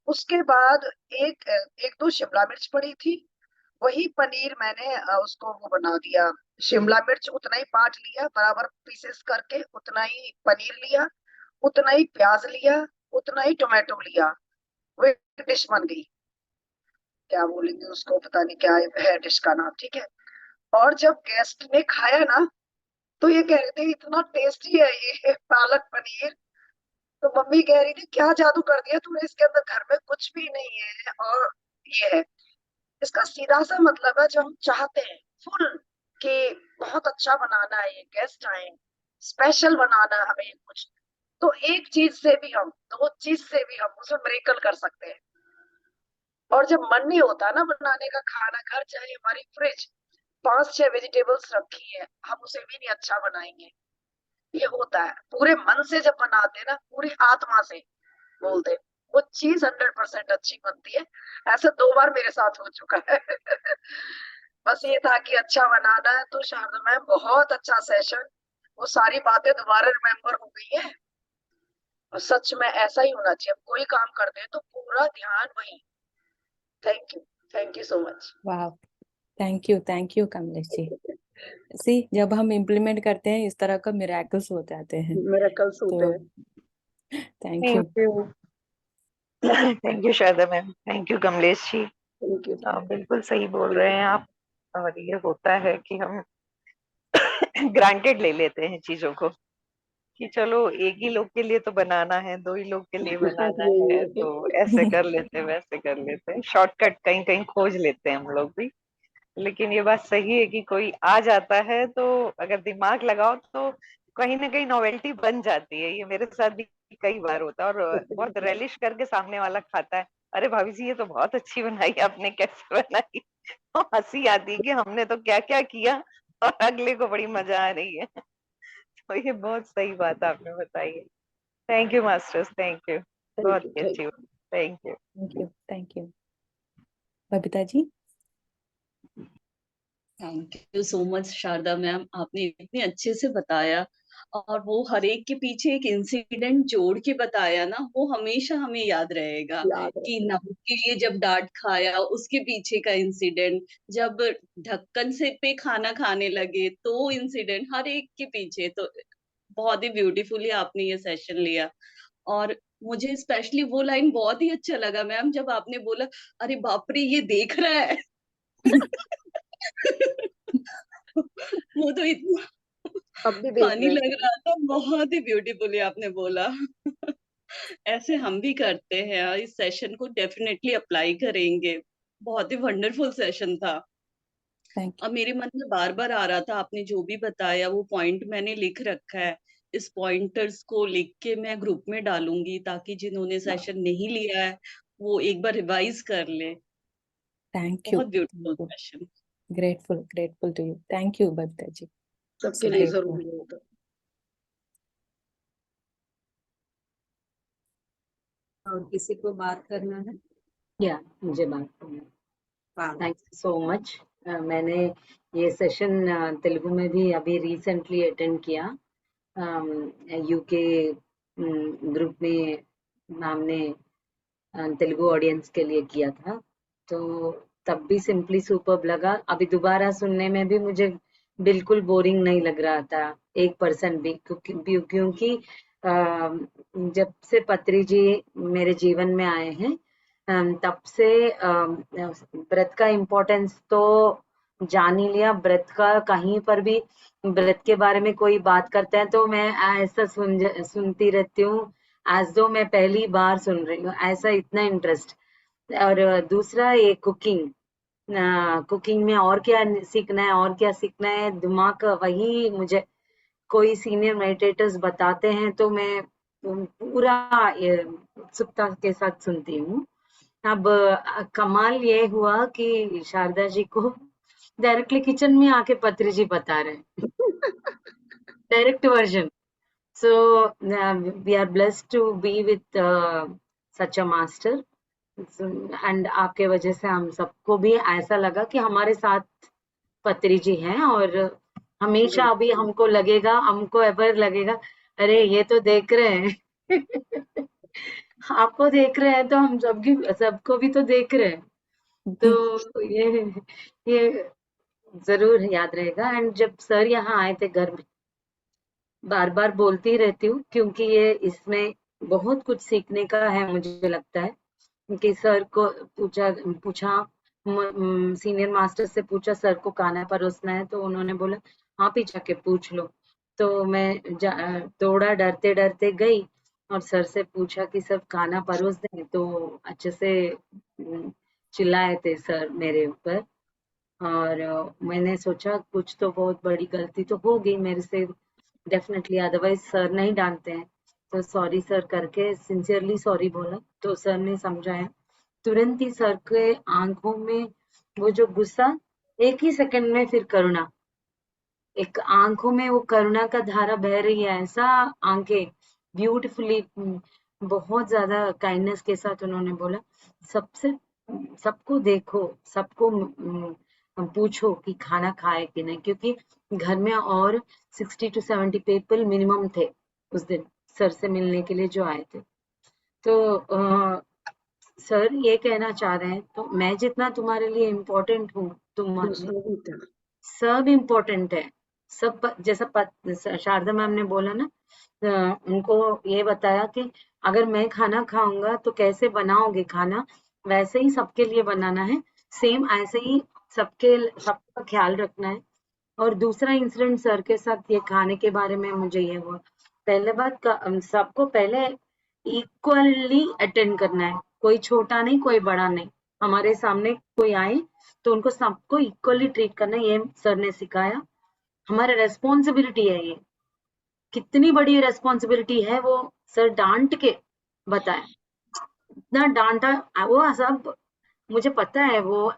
Speaker 5: उसके बाद एक दो शिमला मिर्च पड़ी थी, वही पनीर मैंने उसको वो बना दिया। शिमला मिर्च उतना ही काट लिया, बराबर पीसेस करके उतना ही पनीर लिया, उतना ही प्याज लिया, उतना ही टोमेटो लिया। वो एक डिश बन गई। क्या बोलेंगे उसको, पता नहीं क्या है डिश का नाम, ठीक है। और जब गेस्ट ने खाया ना, तो ये कह रहे थे इतना टेस्टी है ये पालक पनीर। तो मम्मी कह रही थी क्या जादू कर दिया तूने इसके अंदर, घर में कुछ भी नहीं है। और ये है, इसका सीधा सा मतलब है, जो हम चाहते हैं फुल कि बहुत अच्छा बनाना है, ये गेस्ट आए, स्पेशल बनाना है हमें कुछ, तो एक चीज से भी हम, दो चीज से भी हम उसमें मिरेकल कर सकते हैं। और जब मन नहीं होता ना बनाने का खाना, घर चाहे हमारी फ्रिज 5-6 वेजिटेबल्स रखी है, हम उसे भी नहीं अच्छा बनाएंगे। ये होता है, पूरे मन से जब बनाते हैं ना, पूरी आत्मा से बोलते हैं, वो चीज 100% अच्छी बनती है। ऐसा 2 बार मेरे साथ हो चुका है। बस ये था कि अच्छा बनाना है। तो शारदा मैम बहुत अच्छा सेशन, वो सारी बातें दोबारा रिमेम्बर हो गई है। और सच में ऐसा ही होना चाहिए, हम कोई काम करते हैं तो पूरा ध्यान वही। Thank you so much.
Speaker 1: वाह, थैंक यू कमलेश जी। सी जब हम इम्प्लीमेंट करते हैं इस तरह का मिराकल्स हो जाते हैं।
Speaker 5: मिरेकल्स होते
Speaker 1: तो
Speaker 5: हैं।
Speaker 1: Thank you.
Speaker 5: Thank you.
Speaker 6: Thank you Sharda ma'am, thank you Kamlesh ji.
Speaker 5: Thank you.
Speaker 6: आप बिल्कुल सही बोल रहे हैं आप। और ये होता है कि हम ग्रांटेड ले लेते हैं चीजों को, कि चलो एक ही लोग के लिए तो बनाना है, 2 ही लोग के लिए बनाना है, तो ऐसे कर लेते हैं, वैसे कर लेते हैं, शॉर्टकट कहीं कहीं खोज लेते हैं हम लोग भी। लेकिन ये बात सही है कि कोई आ जाता है तो अगर दिमाग लगाओ तो कहीं ना कहीं नॉवेल्टी बन जाती है। ये मेरे साथ भी कई बार होता है, और बहुत रेलिश करके सामने वाला खाता है, अरे भाभी जी ये तो बहुत अच्छी बनाई, आपने कैसे बनाई? तो हंसी आती है कि हमने तो क्या क्या किया और अगले को बड़ी मजा आ रही है। तो ये बहुत सही बात आपने बताई है। Thank you masters, thank you, बहुत ही अच्छी बात। Thank you.
Speaker 1: Thank you Babita ji.
Speaker 7: Thank you so much Sharda ma'am, आपने इतने अच्छे से बताया। और वो हर एक के पीछे एक इंसिडेंट जोड़ के बताया ना, वो हमेशा हमें याद रहेगा।
Speaker 5: याद
Speaker 7: कि
Speaker 5: है।
Speaker 7: नमक के लिए जब डांट खाया उसके पीछे का इंसिडेंट, जब ढक्कन से पे खाना खाने लगे तो इंसिडेंट, हर एक के पीछे। तो बहुत ही ब्यूटीफुली आपने ये सेशन लिया। और मुझे स्पेशली वो लाइन बहुत ही अच्छा लगा मैम, जब आपने बोला अरे बाप रे ये देख रहा है। वो तो इतना
Speaker 4: अब भी भेज
Speaker 7: फनी
Speaker 4: रहे
Speaker 7: लग
Speaker 4: थे।
Speaker 7: रहा था, बहुत ही ब्यूटीफुली आपने बोला। ऐसे हम भी करते हैं, इस सेशन को डेफिनेटली अप्लाई करेंगे। बहुत ही वंडरफुल सेशन था।
Speaker 1: थैंक
Speaker 7: अब मेरे मन में बार बार आ रहा था, आपने जो भी बताया वो पॉइंट मैंने लिख रखा है। इस पॉइंटर्स को लिख के मैं ग्रुप में डालूंगी, ताकि जिन्होंने सेशन नहीं लिया है वो एक बार रिवाइज कर ले।
Speaker 1: यू।
Speaker 7: बहुत beautiful session.
Speaker 1: Grateful grateful to you. Thank you Babita ji.
Speaker 5: सबके
Speaker 1: So
Speaker 5: लिए
Speaker 1: grateful.
Speaker 5: जरूरी है तो।
Speaker 8: और किसी को बात करना है?
Speaker 3: या मुझे बात करना है।
Speaker 8: हाँ,
Speaker 3: थैंक यू सो मच। मैंने ये सेशन तेलुगु में भी अभी रिसेंटली अटेंड किया। यूके ग्रुप में हमने तेलुगु ऑडियंस के लिए किया था, तो तब भी सिंपली सुपर्ब लगा। अभी दोबारा सुनने में भी मुझे बिल्कुल बोरिंग नहीं लग रहा था 1% भी, क्योंकि जब से पत्री जी मेरे जीवन में आए हैं तब से व्रत का इम्पोर्टेंस तो जान ही लिया। व्रत का कहीं पर भी व्रत के बारे में कोई बात करते हैं तो मैं ऐसा सुनती रहती हूँ, एज दो मैं पहली बार सुन रही हूँ, ऐसा इतना इंटरेस्ट। और दूसरा ये कुकिंग में और क्या सीखना है और क्या सीखना है, दिमाग वही मुझे कोई सीनियर मेडिटेटर्स बताते हैं तो मैं पूरा उत्सुकता के साथ सुनती हूँ। अब कमाल ये हुआ कि शारदा जी को डायरेक्टली किचन में आके पत्री जी बता रहे हैं direct version. So we are blessed to be with such a master. And आपके वजह से हम सबको भी ऐसा लगा कि हमारे साथ पत्री जी हैं, और हमेशा अभी हमको लगेगा, हमको एवर लगेगा, अरे ये तो देख रहे हैं आपको देख रहे हैं तो हम सबको भी तो देख रहे हैं। तो ये जरूर याद रहेगा। एंड जब सर यहाँ आए थे घर में, बार बार बोलती रहती हूँ क्योंकि ये इसमें बहुत कुछ सीखने का है मुझे लगता है। कि सर को पूछा सीनियर मास्टर से पूछा सर को खाना परोसना है, तो उन्होंने बोला आप ही जाके पूछ लो। तो मैं दौड़ा डरते डरते गई और सर से पूछा कि सर खाना परोस दें, तो अच्छे से चिल्लाए थे सर मेरे ऊपर। और मैंने सोचा कुछ तो बहुत बड़ी गलती तो हो गई मेरे से डेफिनेटली, अदरवाइज सर नहीं डांटते हैं। तो सॉरी सर करके सिंसियरली सॉरी बोला, तो सर ने समझाया। तुरंत ही सर के आंखों में वो जो गुस्सा, एक ही सेकंड में फिर करुणा, एक आंखों में वो करुणा का धारा बह रही है, ऐसा आंखें ब्यूटीफुली, बहुत ज्यादा काइंडनेस के साथ उन्होंने बोला सबको देखो, सबको पूछो कि खाना खाए कि नहीं, क्योंकि घर में और 60 to 70 पीपल मिनिमम थे उस दिन सर से मिलने के लिए जो आए थे। तो सर ये कहना चाह रहे हैं, तो मैं जितना तुम्हारे लिए इम्पोर्टेंट हूँ, तुम्हारे सब इम्पोर्टेंट है। सब जैसा शारदा मैम ने बोला ना, उनको ये बताया कि अगर मैं खाना खाऊंगा तो कैसे बनाओगे खाना, वैसे ही सबके लिए बनाना है, सेम ऐसे ही सबका ख्याल रखना है। और दूसरा इंसिडेंट सर के साथ ये खाने के बारे में मुझे ये हुआ, पहले बात सबको पहले इक्वली अटेंड करना है, कोई छोटा नहीं कोई बड़ा नहीं। हमारे सामने कोई आए तो उनको सबको इक्वली ट्रीट करना, ये सर ने सिखाया। हमारा रेस्पॉन्सिबिलिटी है ये, कितनी बड़ी रेस्पॉन्सिबिलिटी है वो सर डांट के बताए। इतना डांटा, वो सब मुझे पता है, वो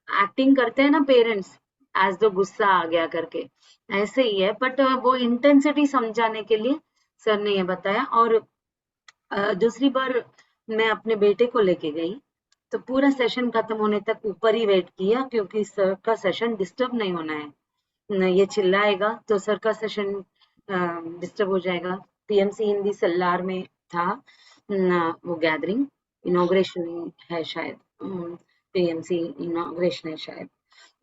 Speaker 3: एक्टिंग करते हैं ना पेरेंट्स, एज दो गुस्सा आ गया करके, ऐसे ही है। बट वो इंटेंसिटी समझाने के लिए सर ने ये बताया। और दूसरी बार मैं अपने बेटे को लेके गई, तो पूरा सेशन खत्म होने तक ऊपर ही वेट किया, क्योंकि सर का सेशन डिस्टर्ब नहीं होना है। ये चिल्लाएगा तो सर का सेशन डिस्टर्ब हो जाएगा। पीएमसी हिंदी सल्लार में था वो गैदरिंग, इनॉग्रेशन है शायद, पीएमसी इनॉग्रेशन है शायद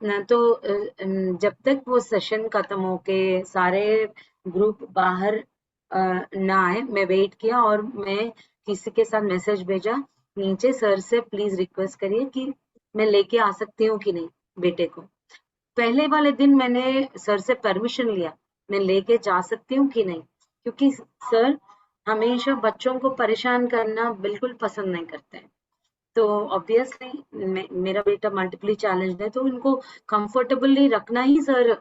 Speaker 3: ना। तो जब तक वो सेशन खत्म होके सारे ग्रुप बाहर ना आए, मैं वेट किया और मैं किसी के साथ मैसेज भेजा नीचे, सर से प्लीज रिक्वेस्ट करिए कि मैं लेके आ सकती हूँ कि नहीं, बेटे को। पहले वाले दिन मैंने सर से परमिशन लिया, मैं लेके जा सकती हूँ कि नहीं, क्योंकि सर हमेशा बच्चों को परेशान करना बिल्कुल पसंद नहीं करते हैं। तो ऑब्वियसली मेरा बेटा मल्टीपली चैलेंज्ड है, तो उनको कंफर्टेबली रखना ही सर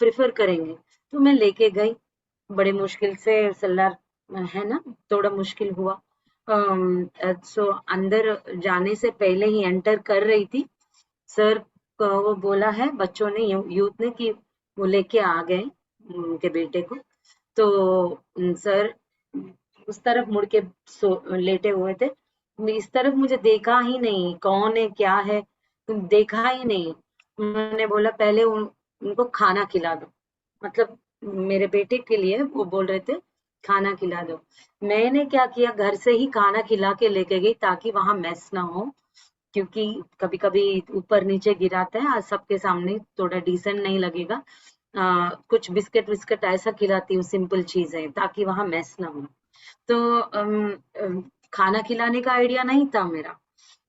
Speaker 3: प्रेफर करेंगे। तो मैं लेके गई, बड़े मुश्किल से सलार है ना, थोड़ा मुश्किल हुआ। सो अंदर जाने से पहले ही एंटर कर रही थी, सर को वो बोला है बच्चों ने, यूथ ने, कि वो लेके आ गए उनके बेटे को। तो सर उस तरफ मुड़ के लेटे हुए थे, इस तरफ मुझे देखा ही नहीं, कौन है क्या है देखा ही नहीं। उन्होंने बोला पहले उनको खाना खिला दो, मतलब मेरे बेटे के लिए वो बोल रहे थे खाना खिला दो। मैंने क्या किया, घर से ही खाना खिला के लेके गई ताकि वहां मेस ना हो, क्योंकि कभी कभी ऊपर नीचे गिराता है, आज सबके सामने थोड़ा डिसेंट नहीं लगेगा। कुछ बिस्किट विस्किट ऐसा खिलाती हूँ, सिंपल चीजें, ताकि वहां मेस ना हो। तो खाना खिलाने का आइडिया नहीं था मेरा,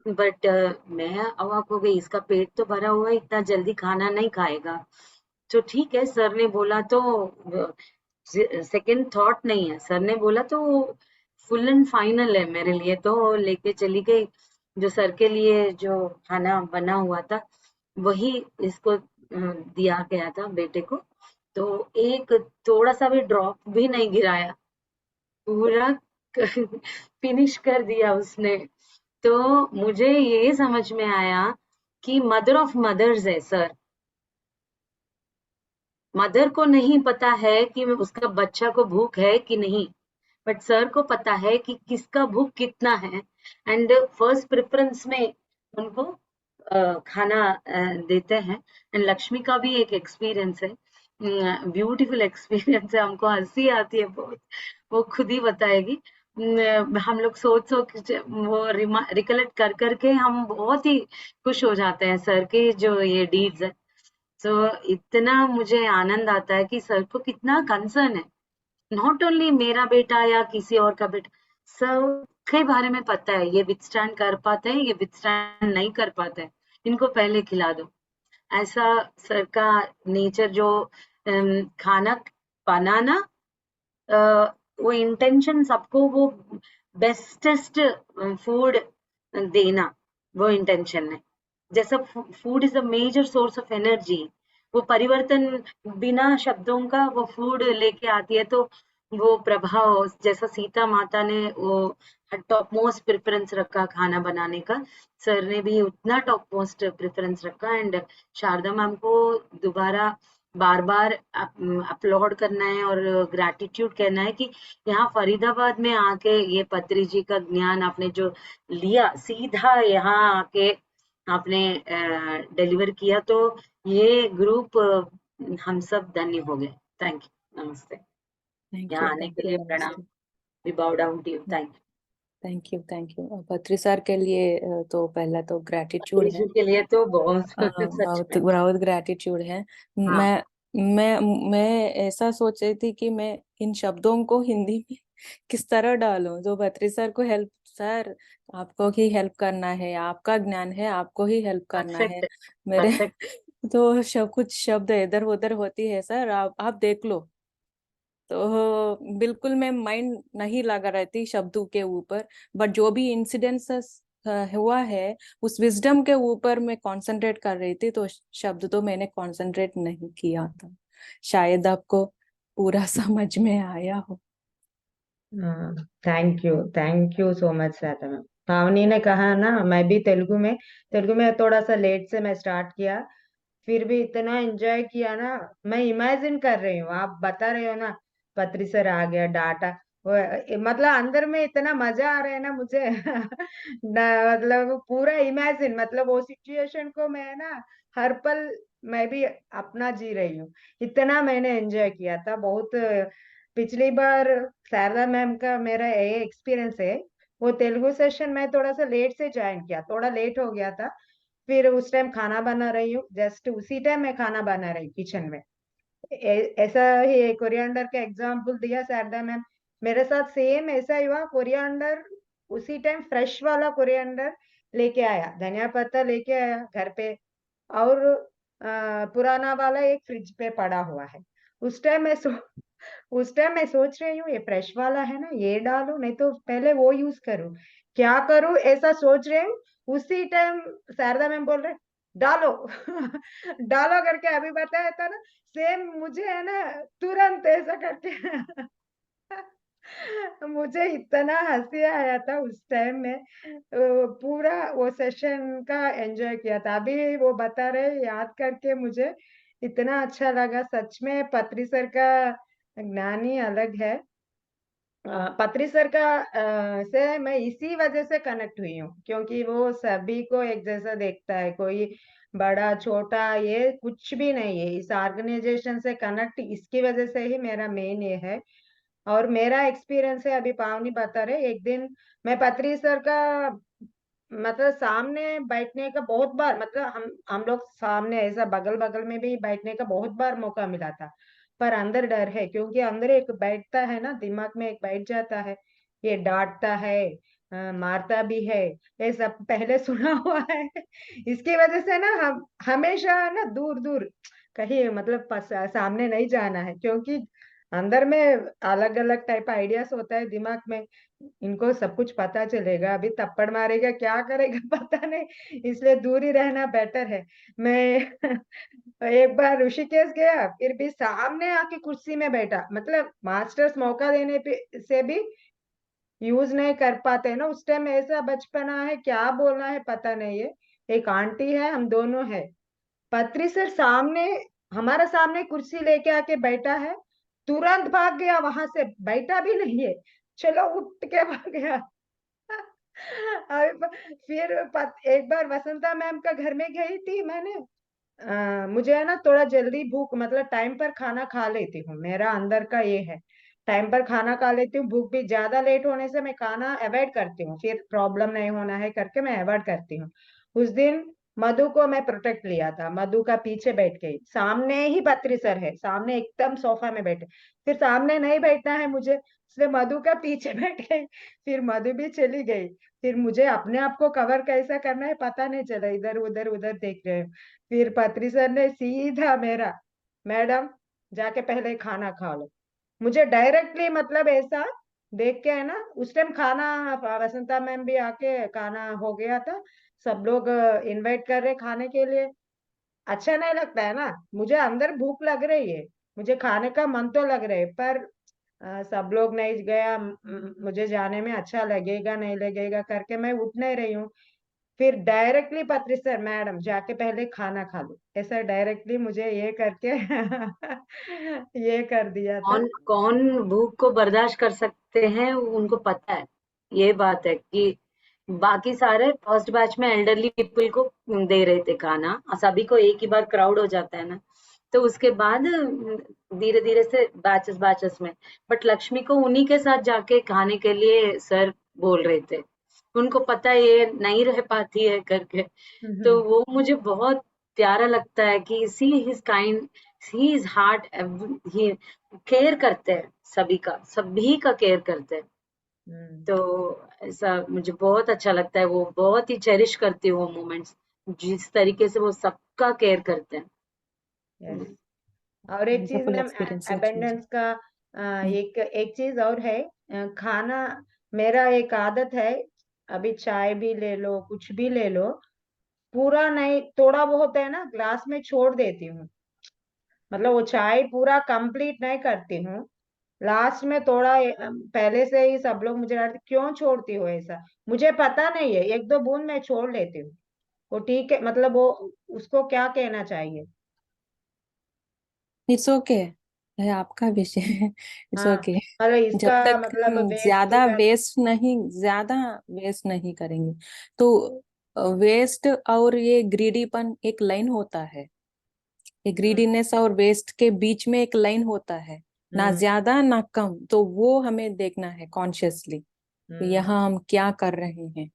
Speaker 3: बट मैं अवाक हो गई, इसका पेट तो भरा हुआ है, इतना जल्दी खाना नहीं खाएगा। तो ठीक है, सर ने बोला तो सेकंड थॉट नहीं है, सर ने बोला तो फुल एंड फाइनल है मेरे लिए। तो लेके चली गई, जो सर के लिए जो खाना बना हुआ था वही इसको दिया गया था बेटे को। तो एक थोड़ा सा भी ड्रॉप भी नहीं गिराया, पूरा फिनिश कर दिया उसने। तो मुझे ये समझ में आया कि मदर ऑफ मदर्स है सर। मदर को नहीं पता है कि उसका बच्चा को भूख है कि नहीं, बट सर को पता है कि किसका भूख कितना है, एंड फर्स्ट प्रेफरेंस में उनको खाना देते हैं। एंड लक्ष्मी का भी एक एक्सपीरियंस है, ब्यूटीफुल एक्सपीरियंस है, हमको हंसी आती है बहुत, वो खुद ही बताएगी। हम लोग सोच सोच वो रिकलेक्ट कर करके हम बहुत ही खुश हो जाते हैं सर के जो ये डीड्स है। तो इतना मुझे आनंद आता है कि सर को कितना कंसर्न है, नॉट ओनली मेरा बेटा या किसी और का बेटा, सबके बारे में पता है, ये विथस्टैंड कर पाते हैं, ये विथस्टैंड नहीं कर पाते हैं, इनको पहले खिला दो। ऐसा सर का नेचर, जो खाना बनाना, वो इंटेंशन सबको वो बेस्टेस्ट फूड देना, वो इंटेंशन है। जैसा food is a major source of energy, वो परिवर्तन बिना शब्दों का वो फूड लेके आती है। तो वो प्रभाव, जैसा सीता माता ने वो टॉप मोस्ट प्रेफरेंस रखा खाना बनाने का, सर ने भी उतना टॉप मोस्ट प्रेफरेंस रखा। एंड शारदा मैम को दोबारा बार बार अपलोड करना है और ग्रैटिट्यूड कहना है कि यहाँ फरीदाबाद में आके ये पत्री जी का ज्ञान आपने जो लिया, सीधा यहाँ आके आपने डिलीवर किया, तो ये ग्रुप हम सब धन्य हो गए। थैंक यू, नमस्ते।
Speaker 1: थैंक
Speaker 3: यहाँ
Speaker 1: यू,
Speaker 3: आने
Speaker 1: थैंक
Speaker 3: के
Speaker 1: यू,
Speaker 3: लिए प्रणाम,
Speaker 1: नमस्ते।
Speaker 3: We bow down to you, thank you.
Speaker 1: Thank you, thank you. Patri sir के लिए तो पहला तो ग्रेटिट्यूड है,
Speaker 3: के लिए तो बहुत सच
Speaker 1: बहुत
Speaker 3: में,
Speaker 1: बहुत ग्रेटिट्यूड है।
Speaker 3: हाँ,
Speaker 1: मैं ऐसा सोच रही थी कि मैं इन शब्दों को हिंदी में किस तरह डालूं जो पत्री सर को हेल्प, सर आपको ही हेल्प करना है, आपका ज्ञान है, आपको ही हेल्प करना है
Speaker 3: परफेक्ट,
Speaker 1: मेरे।
Speaker 3: परफेक्ट।
Speaker 1: तो कुछ शब्द इधर उधर होती है सर, आप देख लो। तो बिल्कुल मैं माइंड नहीं लगा रहती शब्दों के ऊपर, बट जो भी इंसिडेंसेस हुआ है उस विजडम के ऊपर मैं कंसंट्रेट कर रही थी, तो शब्द तो मैंने कंसंट्रेट नहीं किया था। शायद आपको पूरा समझ में आया हो।
Speaker 9: Thank you so much Shweta ma'am. पावनी ने कहा ना, मैं भी तेलुगु में थोड़ा सा लेट से मैं स्टार्ट किया, फिर भी इतना एंजॉय किया ना। मैं इमेजिन कर रही हूँ, आप बता रहे हो ना, पत्री सर आ गया डाटा, मतलब अंदर में इतना मजा आ रहा है ना मुझे मतलब पूरा इमेजिन, मतलब वो सिचुएशन को मैं ना हर पल मैं भी अपना जी रही हूँ। इतना मैंने एंजॉय किया था बहुत। पिछली बार शारदा मैम का मेरा ये एक्सपीरियंस है, वो तेलुगु सेशन में थोड़ा सा लेट से ज्वाइन किया, थोड़ा लेट हो गया था। फिर उस टाइम खाना बना रही हूँ, जस्ट उसी टाइम मैं खाना बना रही किचन में। ऐसा ही कोरिएंडर का एग्जाम्पल दिया शारदा मैम, मेरे साथ सेम ऐसा ही हुआ। कोरिएंडर उसी टाइम फ्रेश वाला कोरिएंडर लेके आया, धनिया पत्ता लेके आया घर पे, और पुराना वाला एक फ्रिज पे पड़ा हुआ है। उस टाइम मैं सोच रही हूँ ये फ्रेश वाला है ना, ये डालूं नहीं तो पहले वो यूज करूं, क्या करूं ऐसा सोच रही हूँ। उसी टाइम शारदा मैम बोल रहे डालो डालो करके अभी बताया था ना, सेम मुझे है ना तुरंत ऐसा करके मुझे इतना हंसी आया था उस टाइम में। पूरा वो सेशन का एंजॉय किया था। अभी वो बता रहे याद करके मुझे इतना अच्छा लगा। सच में पत्री सर का ज्ञान ही अलग है। पत्री सर का से मैं इसी वजह से कनेक्ट हुई हूँ, क्योंकि वो सभी को एक जैसा देखता है, कोई बड़ा छोटा ये कुछ भी नहीं है। इस ऑर्गेनाइजेशन से कनेक्ट इसकी वजह से ही मेरा मेन ये है। और मेरा एक्सपीरियंस है, अभी पावनी बता रहे, एक दिन मैं पत्री सर का मतलब सामने बैठने का बहुत बार, मतलब हम लोग सामने ऐसा बगल बगल में भी बैठने का बहुत बार मौका मिला था, पर अंदर डर है, क्योंकि अंदर एक बैठता है ना, दिमाग में एक बैठ जाता है, ये डांटता है, मारता भी है, ये सब पहले सुना हुआ है। इसकी वजह से ना हम हमेशा ना दूर दूर कहीं मतलब सामने नहीं जाना है, क्योंकि अंदर में अलग अलग टाइप आइडियाज होता है दिमाग में, इनको सब कुछ पता चलेगा, अभी थप्पड़ मारेगा क्या करेगा पता नहीं, इसलिए दूर ही रहना बेटर है। मैं एक बार ऋषिकेश गया, फिर भी सामने आके कुर्सी में बैठा, मतलब मास्टर्स मौका देने पे से भी यूज नहीं कर पाते ना उस टाइम, ऐसा बचपना है क्या बोलना है पता नहीं है। एक आंटी है, हम दोनों है, पत्री सर सामने हमारा सामने कुर्सी लेके आके बैठा है, तुरंत भाग गया वहां से, बैठा भी नहीं है, चलो उठ के भाग गया। फिर एक बार वसंता मैम का घर में गई थी मैंने, मुझे है ना थोड़ा जल्दी भूख, मतलब टाइम पर खाना खा लेती हूँ, मेरा अंदर का ये है, टाइम पर खाना खा लेती हूँ, भूख भी ज्यादा लेट होने से मैं खाना अवॉइड करती हूँ, फिर प्रॉब्लम नहीं होना है करके मैं अवॉइड करती हूँ। उस दिन मधु को मैं प्रोटेक्ट लिया था, मधु का पीछे बैठ गई, सामने ही पत्री सर है, सामने एकदम सोफा में बैठे, फिर सामने नहीं बैठना है मुझे, इसलिए मधु का पीछे बैठ गई, फिर मधु भी चली गई, फिर मुझे अपने आप को कवर कैसा करना है पता नहीं चला, इधर उधर उधर देख रहे हैं। फिर पत्री सर ने सीधा मेरा, मैडम जाके पहले खाना खा लो, मुझे डायरेक्टली मतलब ऐसा देख के है ना, उस टाइम खाना वसंता मैम भी आके खाना हो गया था, सब लोग इनवाइट कर रहे खाने के लिए, अच्छा नहीं लगता है ना, मुझे अंदर भूख लग रही है, मुझे खाने का मन तो लग रहा है, पर सब लोग नहीं गया, मुझे जाने में अच्छा लगेगा नहीं लगेगा करके मैं उठ नहीं रही हूँ। फिर डायरेक्टली पत्री सर मैडम जाके पहले खाना खा लो, ऐसा डायरेक्टली मुझे ये करके ये कर दिया था।
Speaker 3: कौन कौन भूख को बर्दाश्त कर सकते हैं उनको पता है, ये बात है कि बाकी सारे फर्स्ट बैच में एल्डरली पीपल को दे रहे थे खाना, सभी को एक ही बार क्राउड हो जाता है ना, तो उसके बाद धीरे धीरे से बैचेस बैचेस में, बट लक्ष्मी को उन्हीं के साथ जाके खाने के लिए सर बोल रहे थे, उनको पता है ये नहीं रह पाती है करके, तो वो मुझे बहुत प्यारा लगता है कि see his kind, he is heart, he care करते हैं, सभी का केयर करते हैं, तो ऐसा मुझे बहुत अच्छा लगता है, वो बहुत ही चेरिश करती हूँ वो मोमेंट्स, जिस तरीके से वो सबका केयर करते हैं।
Speaker 9: यस। और एक चीज
Speaker 1: वंडरफुल
Speaker 9: मैम,
Speaker 1: एक्सपीरियंस सच में जी।
Speaker 9: अबेंडेंस का
Speaker 1: हम्म,
Speaker 9: एक चीज और है, खाना, मेरा एक आदत है, अभी चाय भी ले लो कुछ भी ले लो, पूरा नहीं, थोड़ा बहुत है ना ग्लास में छोड़ देती हूँ, मतलब वो चाय पूरा कंप्लीट नहीं करती हूँ, लास्ट में थोड़ा पहले से ही सब लोग मुझे डांटते क्यों छोड़ती हो ऐसा, मुझे पता नहीं है, एक दो बूंद मैं छोड़ लेती हूँ, वो ठीक है, मतलब वो उसको क्या कहना चाहिए।
Speaker 1: इट्स ओके, है आपका विषय है, इट्स
Speaker 9: हाँ,
Speaker 1: ओके।
Speaker 9: मतलब
Speaker 1: जब
Speaker 9: इसका
Speaker 1: तक
Speaker 9: मतलब
Speaker 1: हम
Speaker 9: वेस्ट
Speaker 1: ज्यादा वेस्ट नहीं करेंगे, तो वेस्ट और ये ग्रीडीपन एक लाइन होता है, ये ग्रीडीनेस और वेस्ट के बीच में एक लाइन होता है, ना
Speaker 9: हम्म
Speaker 1: ज्यादा ना कम, तो वो हमें देखना है कॉन्शियसली,
Speaker 9: हम्म
Speaker 1: यहाँ हम क्या कर रहे हैं।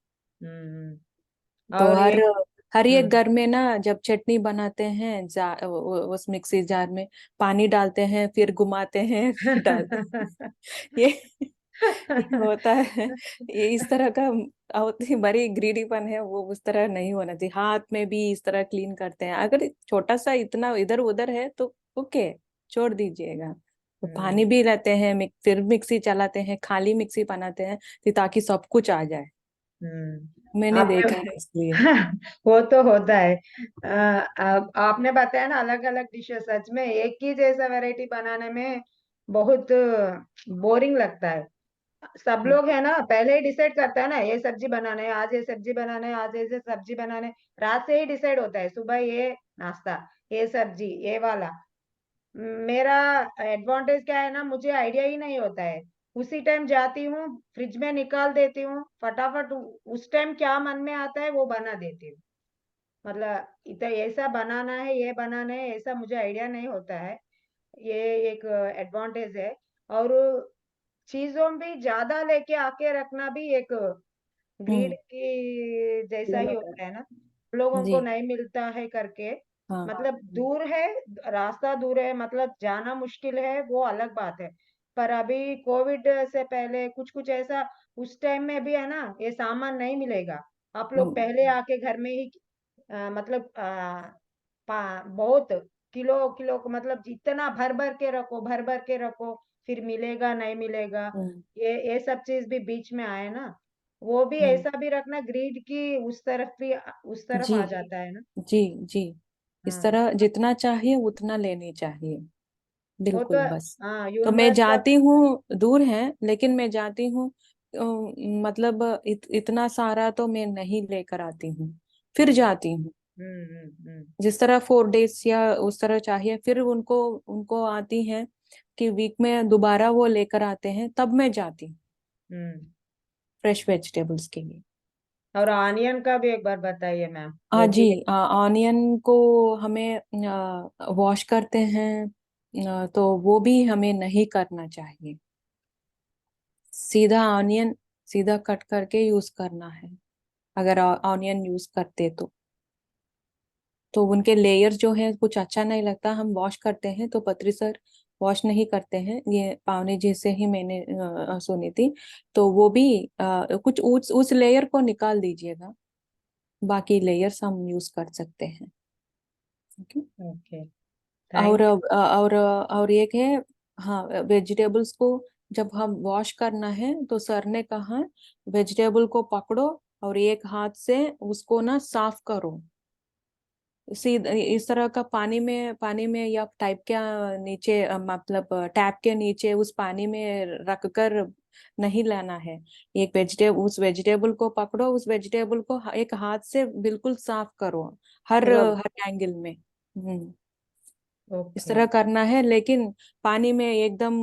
Speaker 1: तो
Speaker 9: और
Speaker 1: हर
Speaker 9: एक
Speaker 1: हर एक
Speaker 9: हम्म
Speaker 1: घर में ना, जब चटनी बनाते हैं उस मिक्सी जार में पानी डालते हैं, फिर घुमाते हैं, फिर डालते हैं। ये ये होता है, ये इस तरह का होती बड़ी ग्रीडीपन है, वो उस तरह नहीं होना चाहिए। हाथ में भी इस तरह क्लीन करते हैं, अगर छोटा सा इतना इधर उधर है तो ओके, छोड़ दीजिएगा। तो पानी भी लेते हैं, फिर मिक्सी चलाते हैं, खाली मिक्सी बनाते हैं ताकि सब कुछ आ जाए। मैंने
Speaker 9: आपने
Speaker 1: देखा है इसलिए।
Speaker 9: वो तो होता है। आपने बताया ना अलग अलग डिशेस, सच में एक ही जैसा वैरायटी बनाने में बहुत बोरिंग लगता है। सब लोग है ना पहले ही डिसाइड करता है ना, ये सब्जी बनाना है आज, ये सब्जी बनाना है आज, ऐसे सब्जी बनाना है, रात से ही डिसाइड होता है, सुबह ये नाश्ता, ये सब्जी, ये वाला। मेरा एडवांटेज क्या है ना, मुझे आइडिया ही नहीं होता है। उसी टाइम जाती हूँ, फ्रिज में निकाल देती हूँ फटाफट, उस टाइम क्या मन में आता है वो बना देती हूँ। मतलब इतना ऐसा बनाना है, ये बनाना है, ऐसा मुझे आइडिया नहीं होता है। ये एक एडवांटेज है। और चीजों भी ज्यादा लेके आके रखना भी एक ग्रीड
Speaker 1: हम्म।
Speaker 9: की जैसा ही होता है ना, लोगों
Speaker 1: जी।
Speaker 9: को नहीं मिलता है करके।
Speaker 1: हाँ।
Speaker 9: मतलब दूर है, रास्ता दूर है, मतलब जाना मुश्किल है, वो अलग बात है। पर अभी कोविड से पहले कुछ कुछ ऐसा, उस टाइम में भी है ना, ये सामान नहीं मिलेगा, आप लोग
Speaker 1: हम्म।
Speaker 9: पहले आके घर में ही मतलब बहुत किलो किलो को, मतलब जितना भर भर के रखो, भर भर के रखो, फिर मिलेगा नहीं मिलेगा।
Speaker 1: हम्म।
Speaker 9: ये सब चीज भी बीच में आए ना, वो भी
Speaker 1: हम्म।
Speaker 9: ऐसा भी रखना ग्रीड की उस तरफ भी, उस तरफ
Speaker 1: जी।
Speaker 9: आ जाता है ना।
Speaker 1: जी। जी। इस
Speaker 9: हाँ,
Speaker 1: तरह जितना चाहिए उतना लेनी चाहिए,
Speaker 9: वो तो,
Speaker 1: बिल्कुल बस।
Speaker 9: हाँ
Speaker 1: तो मैं
Speaker 9: यूनिवर्स का।
Speaker 1: जाती हूँ, दूर है लेकिन मैं जाती हूँ, मतलब इतना सारा तो मैं नहीं लेकर आती हूँ, फिर
Speaker 9: हम्म
Speaker 1: जाती हूँ।
Speaker 9: हम्म हम्म हम्म
Speaker 1: जिस तरह 4 डेज या उस तरह चाहिए, फिर उनको उनको आती है कि वीक में दोबारा वो लेकर आते हैं, तब मैं जाती हूँ
Speaker 9: हम्म।
Speaker 1: फ्रेश वेजिटेबल्स के लिए।
Speaker 9: और ऑनियन का भी एक बार बताइए मैम,
Speaker 1: हाँ
Speaker 9: वो
Speaker 1: जी,
Speaker 9: भी।
Speaker 1: ऑनियन को हमें वॉश करते हैं, तो वो भी हमें नहीं करना चाहिए। सीधा ऑनियन सीधा कट करके यूज करना है, अगर ऑनियन यूज करते तो उनके लेयर जो है कुछ अच्छा नहीं लगता। हम वॉश करते हैं तो पत्री सर वॉश नहीं करते हैं, ये पावनी जी से ही मैंने सुनी थी। तो वो भी कुछ उस लेयर को निकाल दीजिएगा, बाकी लेयर्स हम यूज कर सकते हैं। ओके।
Speaker 9: ओके,
Speaker 1: और
Speaker 9: थैंक यू।
Speaker 1: और एक है, हाँ, वेजिटेबल्स को जब हम वॉश करना है तो सर ने कहा वेजिटेबल को पकड़ो और एक हाथ से उसको ना साफ करो, सीधा इस तरह का पानी में या टाइप के नीचे, मतलब टैप के नीचे उस पानी में रख कर नहीं लाना है। उस वेजिटेबल को पकड़ो, उस वेजिटेबल को एक हाथ से बिल्कुल साफ करो, हर
Speaker 9: रब।
Speaker 1: हर एंगल में। इस
Speaker 9: ओके।
Speaker 1: तरह करना है, लेकिन पानी में एकदम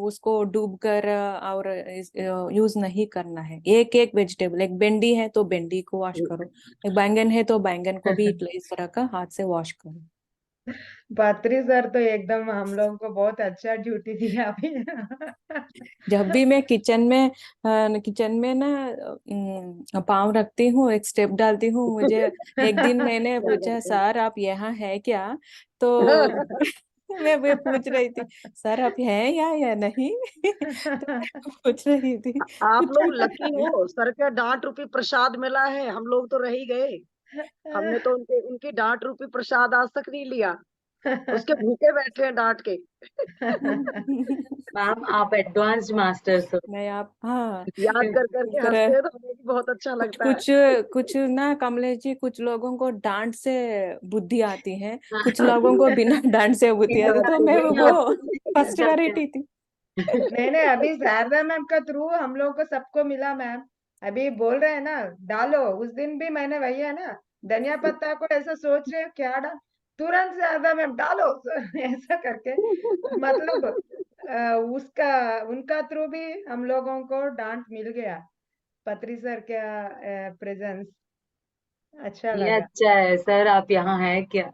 Speaker 1: उसको डूब कर और यूज नहीं करना है। एक एक वेजिटेबल, एक भिंडी है तो भिंडी को वॉश करो, एक बैंगन है तो बैंगन को भी इस तरह का हाथ से वॉश करो।
Speaker 9: पात्री सर तो एकदम हम लोगों को बहुत अच्छा ड्यूटी दिया अभी।
Speaker 1: जब भी मैं किचन में ना पाँव रखती हूँ, एक स्टेप डालती हूँ, मुझे एक दिन मैंने
Speaker 5: सही
Speaker 1: पूछा,
Speaker 5: बात है।
Speaker 1: सर आप यहाँ है क्या? तो मैं भी पूछ रही थी, सर आप हैं या नहीं? तो मैं पूछ रही थी
Speaker 5: आप
Speaker 1: कुछ।
Speaker 5: लोग लकी हो, सर का डांट रूपी प्रसाद मिला है, हम लोग तो रह ही गए। हमने तो उनके उनकी डांट रूपी प्रसाद आज तक नहीं लिया, उसके भूखे बैठे हैं डांट के।
Speaker 3: मैम आप एडवांस्ड मास्टर्स हो।
Speaker 1: मैं आप, हाँ,
Speaker 5: याद कर
Speaker 1: इस
Speaker 5: करके हंसते
Speaker 1: तरह
Speaker 5: हैं तो हमें भी बहुत अच्छा
Speaker 1: कुछ
Speaker 5: लगता है।
Speaker 1: कुछ कुछ ना कमलेश जी, कुछ लोगों को डांट से बुद्धि आती है, कुछ लोगों को बिना डांट से बुद्धि आती, तो मैं वो फर्स्ट वैरायटी थी।
Speaker 9: नहीं नहीं, अभी शारदा मैम का थ्रू हम लोग को सबको मिला मैम। अभी बोल रहे हैं ना, डालो, उस दिन भी मैंने वही है ना, धनिया पत्ता को ऐसा सोच रहे हो क्या डाल, तुरंत शारदा मैम डालो। ऐसा करके, मतलब उसका, उनका थ्रू भी हम लोगों को डांट मिल गया, पत्री सर का प्रेजेंस अच्छा
Speaker 3: ये
Speaker 9: लगा।
Speaker 3: अच्छा है सर, आप यहाँ हैं क्या?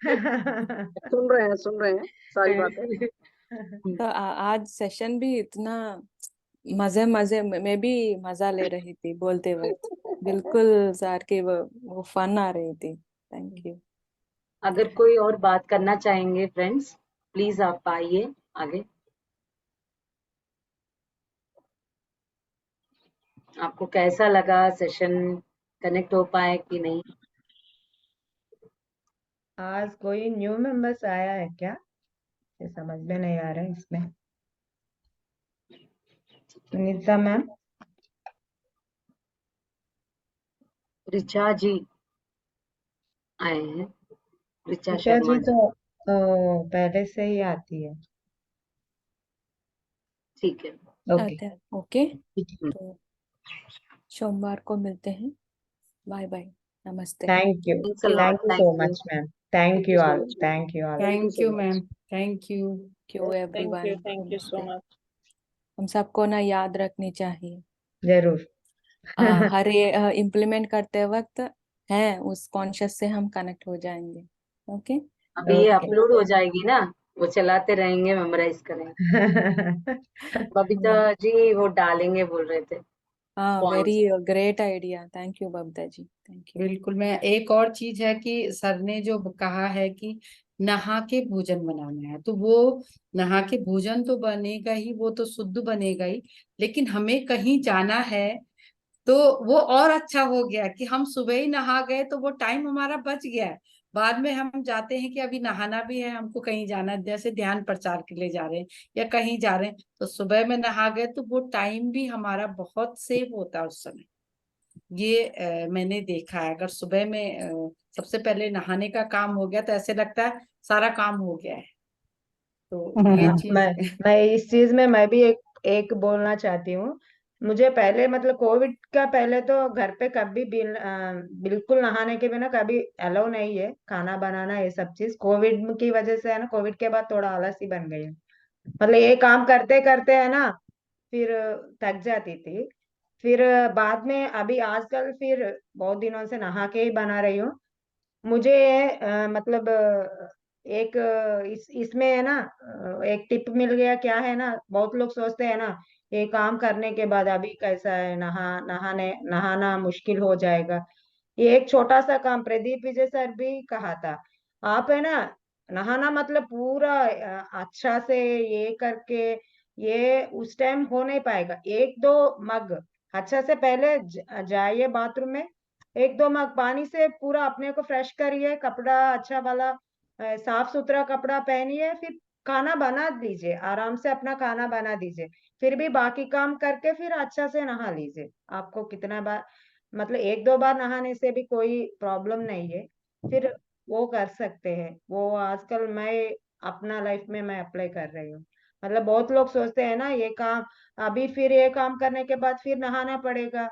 Speaker 5: सुन रहे हैं सारी बातें।
Speaker 1: तो आज सेशन भी इतना मजे मजे मैं भी मजा ले रही थी बोलते वक्त, बिल्कुल सर की वो फन आ रही थी। Thank you.
Speaker 3: अगर कोई और बात करना चाहेंगे फ्रेंड्स, प्लीज आप आइए आगे। आपको कैसा लगा सेशन? कनेक्ट हो पाए कि नहीं?
Speaker 9: आज कोई न्यू मेंबर्स आया है क्या? ये समझ में नहीं आ रहा है इसमें। सुनीता मैम,
Speaker 3: ऋचा जी आए हैं, ऋचा
Speaker 9: ऋचा
Speaker 3: शर्मा
Speaker 9: जी
Speaker 3: जी।
Speaker 9: तो पहले से ही आती है।
Speaker 3: ठीक है।
Speaker 9: ओके,
Speaker 1: आते हैं, ओके।
Speaker 3: हम्म,
Speaker 1: तो सोमवार को मिलते हैं। बाय बाय, नमस्ते।
Speaker 9: Thank you
Speaker 3: Thanks a lot.
Speaker 9: So
Speaker 3: Thank you.
Speaker 9: Much ma'am.
Speaker 3: Thank
Speaker 9: thank
Speaker 3: you
Speaker 9: you
Speaker 3: so
Speaker 9: all,
Speaker 3: much.
Speaker 9: Thank you all
Speaker 3: Thank you
Speaker 2: thank
Speaker 3: so
Speaker 2: you
Speaker 3: much.
Speaker 2: Ma'am, thank you.
Speaker 1: क्यों everyone,
Speaker 6: thank you सो
Speaker 1: नमस्ते।
Speaker 6: Much.
Speaker 1: हम सबको ना याद रखनी चाहिए,
Speaker 9: जरूर।
Speaker 1: हर implement करते वक्त है, उस कॉन्शियस से हम कनेक्ट हो जाएंगे। ओके।
Speaker 3: अभी ये
Speaker 9: ओके।
Speaker 3: अपलोड हो जाएगी ना, वो चलाते रहेंगे, मेमोराइज करेंगे। बबीता जी वो डालेंगे बोल रहे थे
Speaker 1: हाँ, very
Speaker 3: points.
Speaker 1: Great idea, thank you Babita ji, thank you.
Speaker 2: बिल्कुल। मैं एक और चीज है कि सर ने जो कहा है कि नहा के भोजन बनाना है, तो वो नहा के भोजन तो बनेगा ही, वो तो शुद्ध बनेगा ही, लेकिन हमें कहीं जाना है तो वो और अच्छा हो गया कि हम सुबह ही नहा गए, तो वो टाइम हमारा बच गया है। बाद में हम जाते हैं कि अभी नहाना भी है, हमको कहीं जाना है, जैसे ध्यान प्रचार के लिए जा रहे हैं या कहीं जा रहे हैं, तो सुबह में नहा गए तो वो टाइम भी हमारा बहुत सेव होता है उस समय। ये मैंने देखा है, अगर सुबह में सबसे पहले नहाने का काम हो गया तो ऐसे लगता है सारा काम हो गया है। तो ये
Speaker 9: हाँ,
Speaker 2: चीज
Speaker 9: मैं इस चीज में मैं भी एक बोलना चाहती हूँ। मुझे पहले मतलब कोविड का पहले तो घर पे कभी बिल्कुल नहाने के बिना कभी अलाउ नहीं है, खाना बनाना ये सब चीज कोविड की वजह से है ना। कोविड के बाद थोड़ा आलसी बन गई हूँ, मतलब ये काम करते करते है ना, फिर थक जाती थी। फिर बाद में अभी आजकल फिर बहुत दिनों से नहा के ही बना रही हूँ। मुझे मतलब एक इसमें है ना एक टिप मिल गया। क्या है ना, बहुत लोग सोचते हैं ना ये काम करने के बाद अभी कैसा है, नहाना मुश्किल हो जाएगा। ये एक छोटा सा काम प्रदीप विजय सर भी कहा था। आप है ना नहाना मतलब पूरा अच्छा से ये करके ये उस टाइम हो नहीं पाएगा। एक दो मग अच्छा से पहले जाइए बाथरूम में, एक दो मग पानी से पूरा अपने को फ्रेश करिए, कपड़ा अच्छा वाला साफ सुथरा कपड़ा पहनिए, फिर खाना बना दीजिए, आराम से अपना खाना बना दीजिए, फिर भी बाकी काम करके फिर अच्छा से नहा लीजिए। आपको कितना बार मतलब एक दो बार नहाने से भी कोई प्रॉब्लम नहीं है, फिर वो कर सकते हैं। वो आजकल मैं अपना लाइफ में मैं अप्लाई कर रही हूँ। मतलब बहुत लोग सोचते हैं ना ये काम अभी फिर ये काम करने के बाद फिर नहाना पड़ेगा,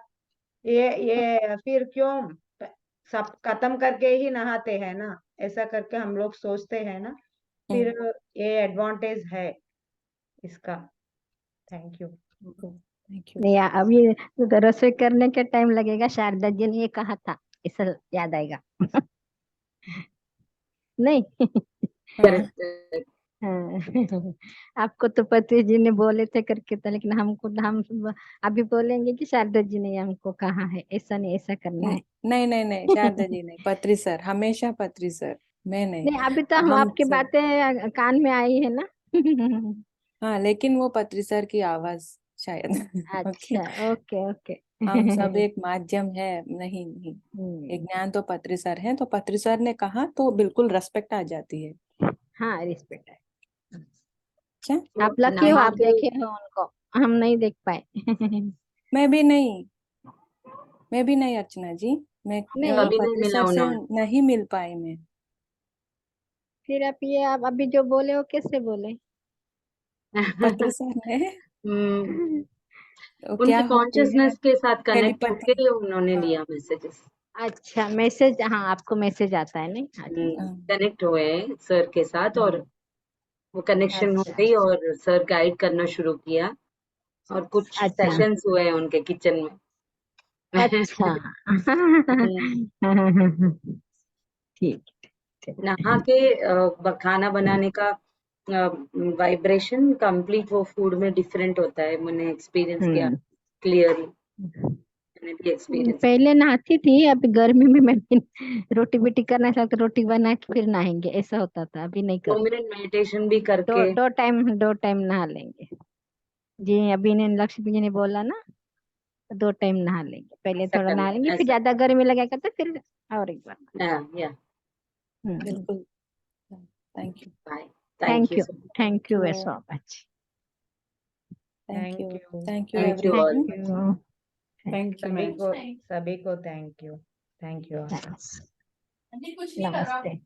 Speaker 9: ये फिर क्यों सब खत्म करके ही नहाते हैं ना, ऐसा करके हम लोग सोचते हैं ना। फिर ये एडवांटेज है इसका। Thank you.
Speaker 1: Thank you.
Speaker 10: नहीं अभी तो रसोई करने के टाइम लगेगा, शारदा जी ने ये कहा था, ऐसा याद आएगा। नहीं।
Speaker 1: हाँ,
Speaker 10: हाँ। आपको तो पति जी ने बोले थे करके तो, लेकिन हम अभी बोलेंगे कि शारदा जी ने हमको कहा है ऐसा नहीं ऐसा करना है।
Speaker 1: नहीं नहीं नहीं, शारदा जी नहीं, पत्री सर, हमेशा पत्री सर, मैं नहीं।
Speaker 10: नहीं अभी तो हम
Speaker 1: हम
Speaker 10: आपकी
Speaker 1: सब,
Speaker 10: बातें कान में आई है ना।
Speaker 1: हाँ, लेकिन वो पत्री सर की आवाज शायद। ओके।
Speaker 10: अच्छा, ओके ओके।
Speaker 1: हम सब एक माध्यम है, नहीं नहीं, एक ज्ञान तो पत्री सर है, तो पत्री सर ने कहा तो बिल्कुल रेस्पेक्ट आ जाती है।
Speaker 10: हाँ रिस्पेक्ट है।
Speaker 1: अच्छा।
Speaker 10: आप लकी हो,
Speaker 3: नहा
Speaker 10: आप
Speaker 3: के
Speaker 10: देखे हो उनको, हम नहीं देख पाए।
Speaker 1: मैं भी नहीं, मैं भी नहीं अर्चना जी, मैं
Speaker 10: नहीं
Speaker 3: अभी नहीं
Speaker 1: पत्री
Speaker 3: मिला
Speaker 1: सर से
Speaker 3: उन्होंने।
Speaker 1: नहीं मिल पाई मैं।
Speaker 10: फिर आप अभी जो बोले वो कैसे बोले?
Speaker 1: पत्री सर ने, तो क्या
Speaker 3: उनके
Speaker 1: होती है,
Speaker 3: कॉन्शियसनेस के साथ कनेक्ट
Speaker 1: टेलीपैथी।
Speaker 3: होके उन्होंने
Speaker 1: हाँ
Speaker 3: लिया मैसेजेस।
Speaker 10: अच्छा मैसेज, हाँ आपको मैसेज आता है नहीं? अच्छा।
Speaker 1: हाँ
Speaker 3: कनेक्ट हुए सर के साथ और वो कनेक्शन हो
Speaker 10: अच्छा
Speaker 3: गई और सर गाइड करना शुरू किया और कुछ
Speaker 10: अच्छा
Speaker 3: सेशंस हुए हैं उनके किचन में।
Speaker 10: अच्छा। ठीक ठीक।
Speaker 3: नहा के खाना बनाने का वाइब्रेशन कंप्लीट वो फूड में डिफरेंट होता है, मैंने एक्सपीरियंस किया
Speaker 10: हम्म।
Speaker 3: क्लियरली। मैंने भी एक्सपीरियंस
Speaker 10: पहले नहाती थी, अभी गर्मी में मैं भी रोटी बिटी करना चाहती, रोटी बना के फिर नहाएंगे ऐसा होता था, अभी नहीं
Speaker 3: 2
Speaker 10: करते।
Speaker 3: मिनट मेडिटेशन भी
Speaker 10: दो
Speaker 3: करके।
Speaker 10: दो टाइम नहा लेंगे। जी अभी ने लक्ष्मी जी ने बोला ना, 2 टाइम नहा लेंगे, पहले
Speaker 3: ऐसा
Speaker 10: थोड़ा नहा
Speaker 3: करना
Speaker 10: लेंगे, फिर
Speaker 3: ऐसा
Speaker 10: ज्यादा गर्मी लगेगा तो फिर और एक बार।
Speaker 3: या
Speaker 1: बिल्कुल। Thank you.
Speaker 3: Bye.
Speaker 10: Thank
Speaker 3: thank
Speaker 10: you,
Speaker 3: you
Speaker 10: thank you
Speaker 1: you.
Speaker 10: So much.
Speaker 1: Thank you.
Speaker 9: Thank you.
Speaker 1: Thank you
Speaker 3: thank you
Speaker 1: everyone.
Speaker 3: All.
Speaker 10: Thank you.
Speaker 2: Thank you ma'am.
Speaker 9: सभी को thank you. Thank you.
Speaker 10: Thanks. नमस्ते।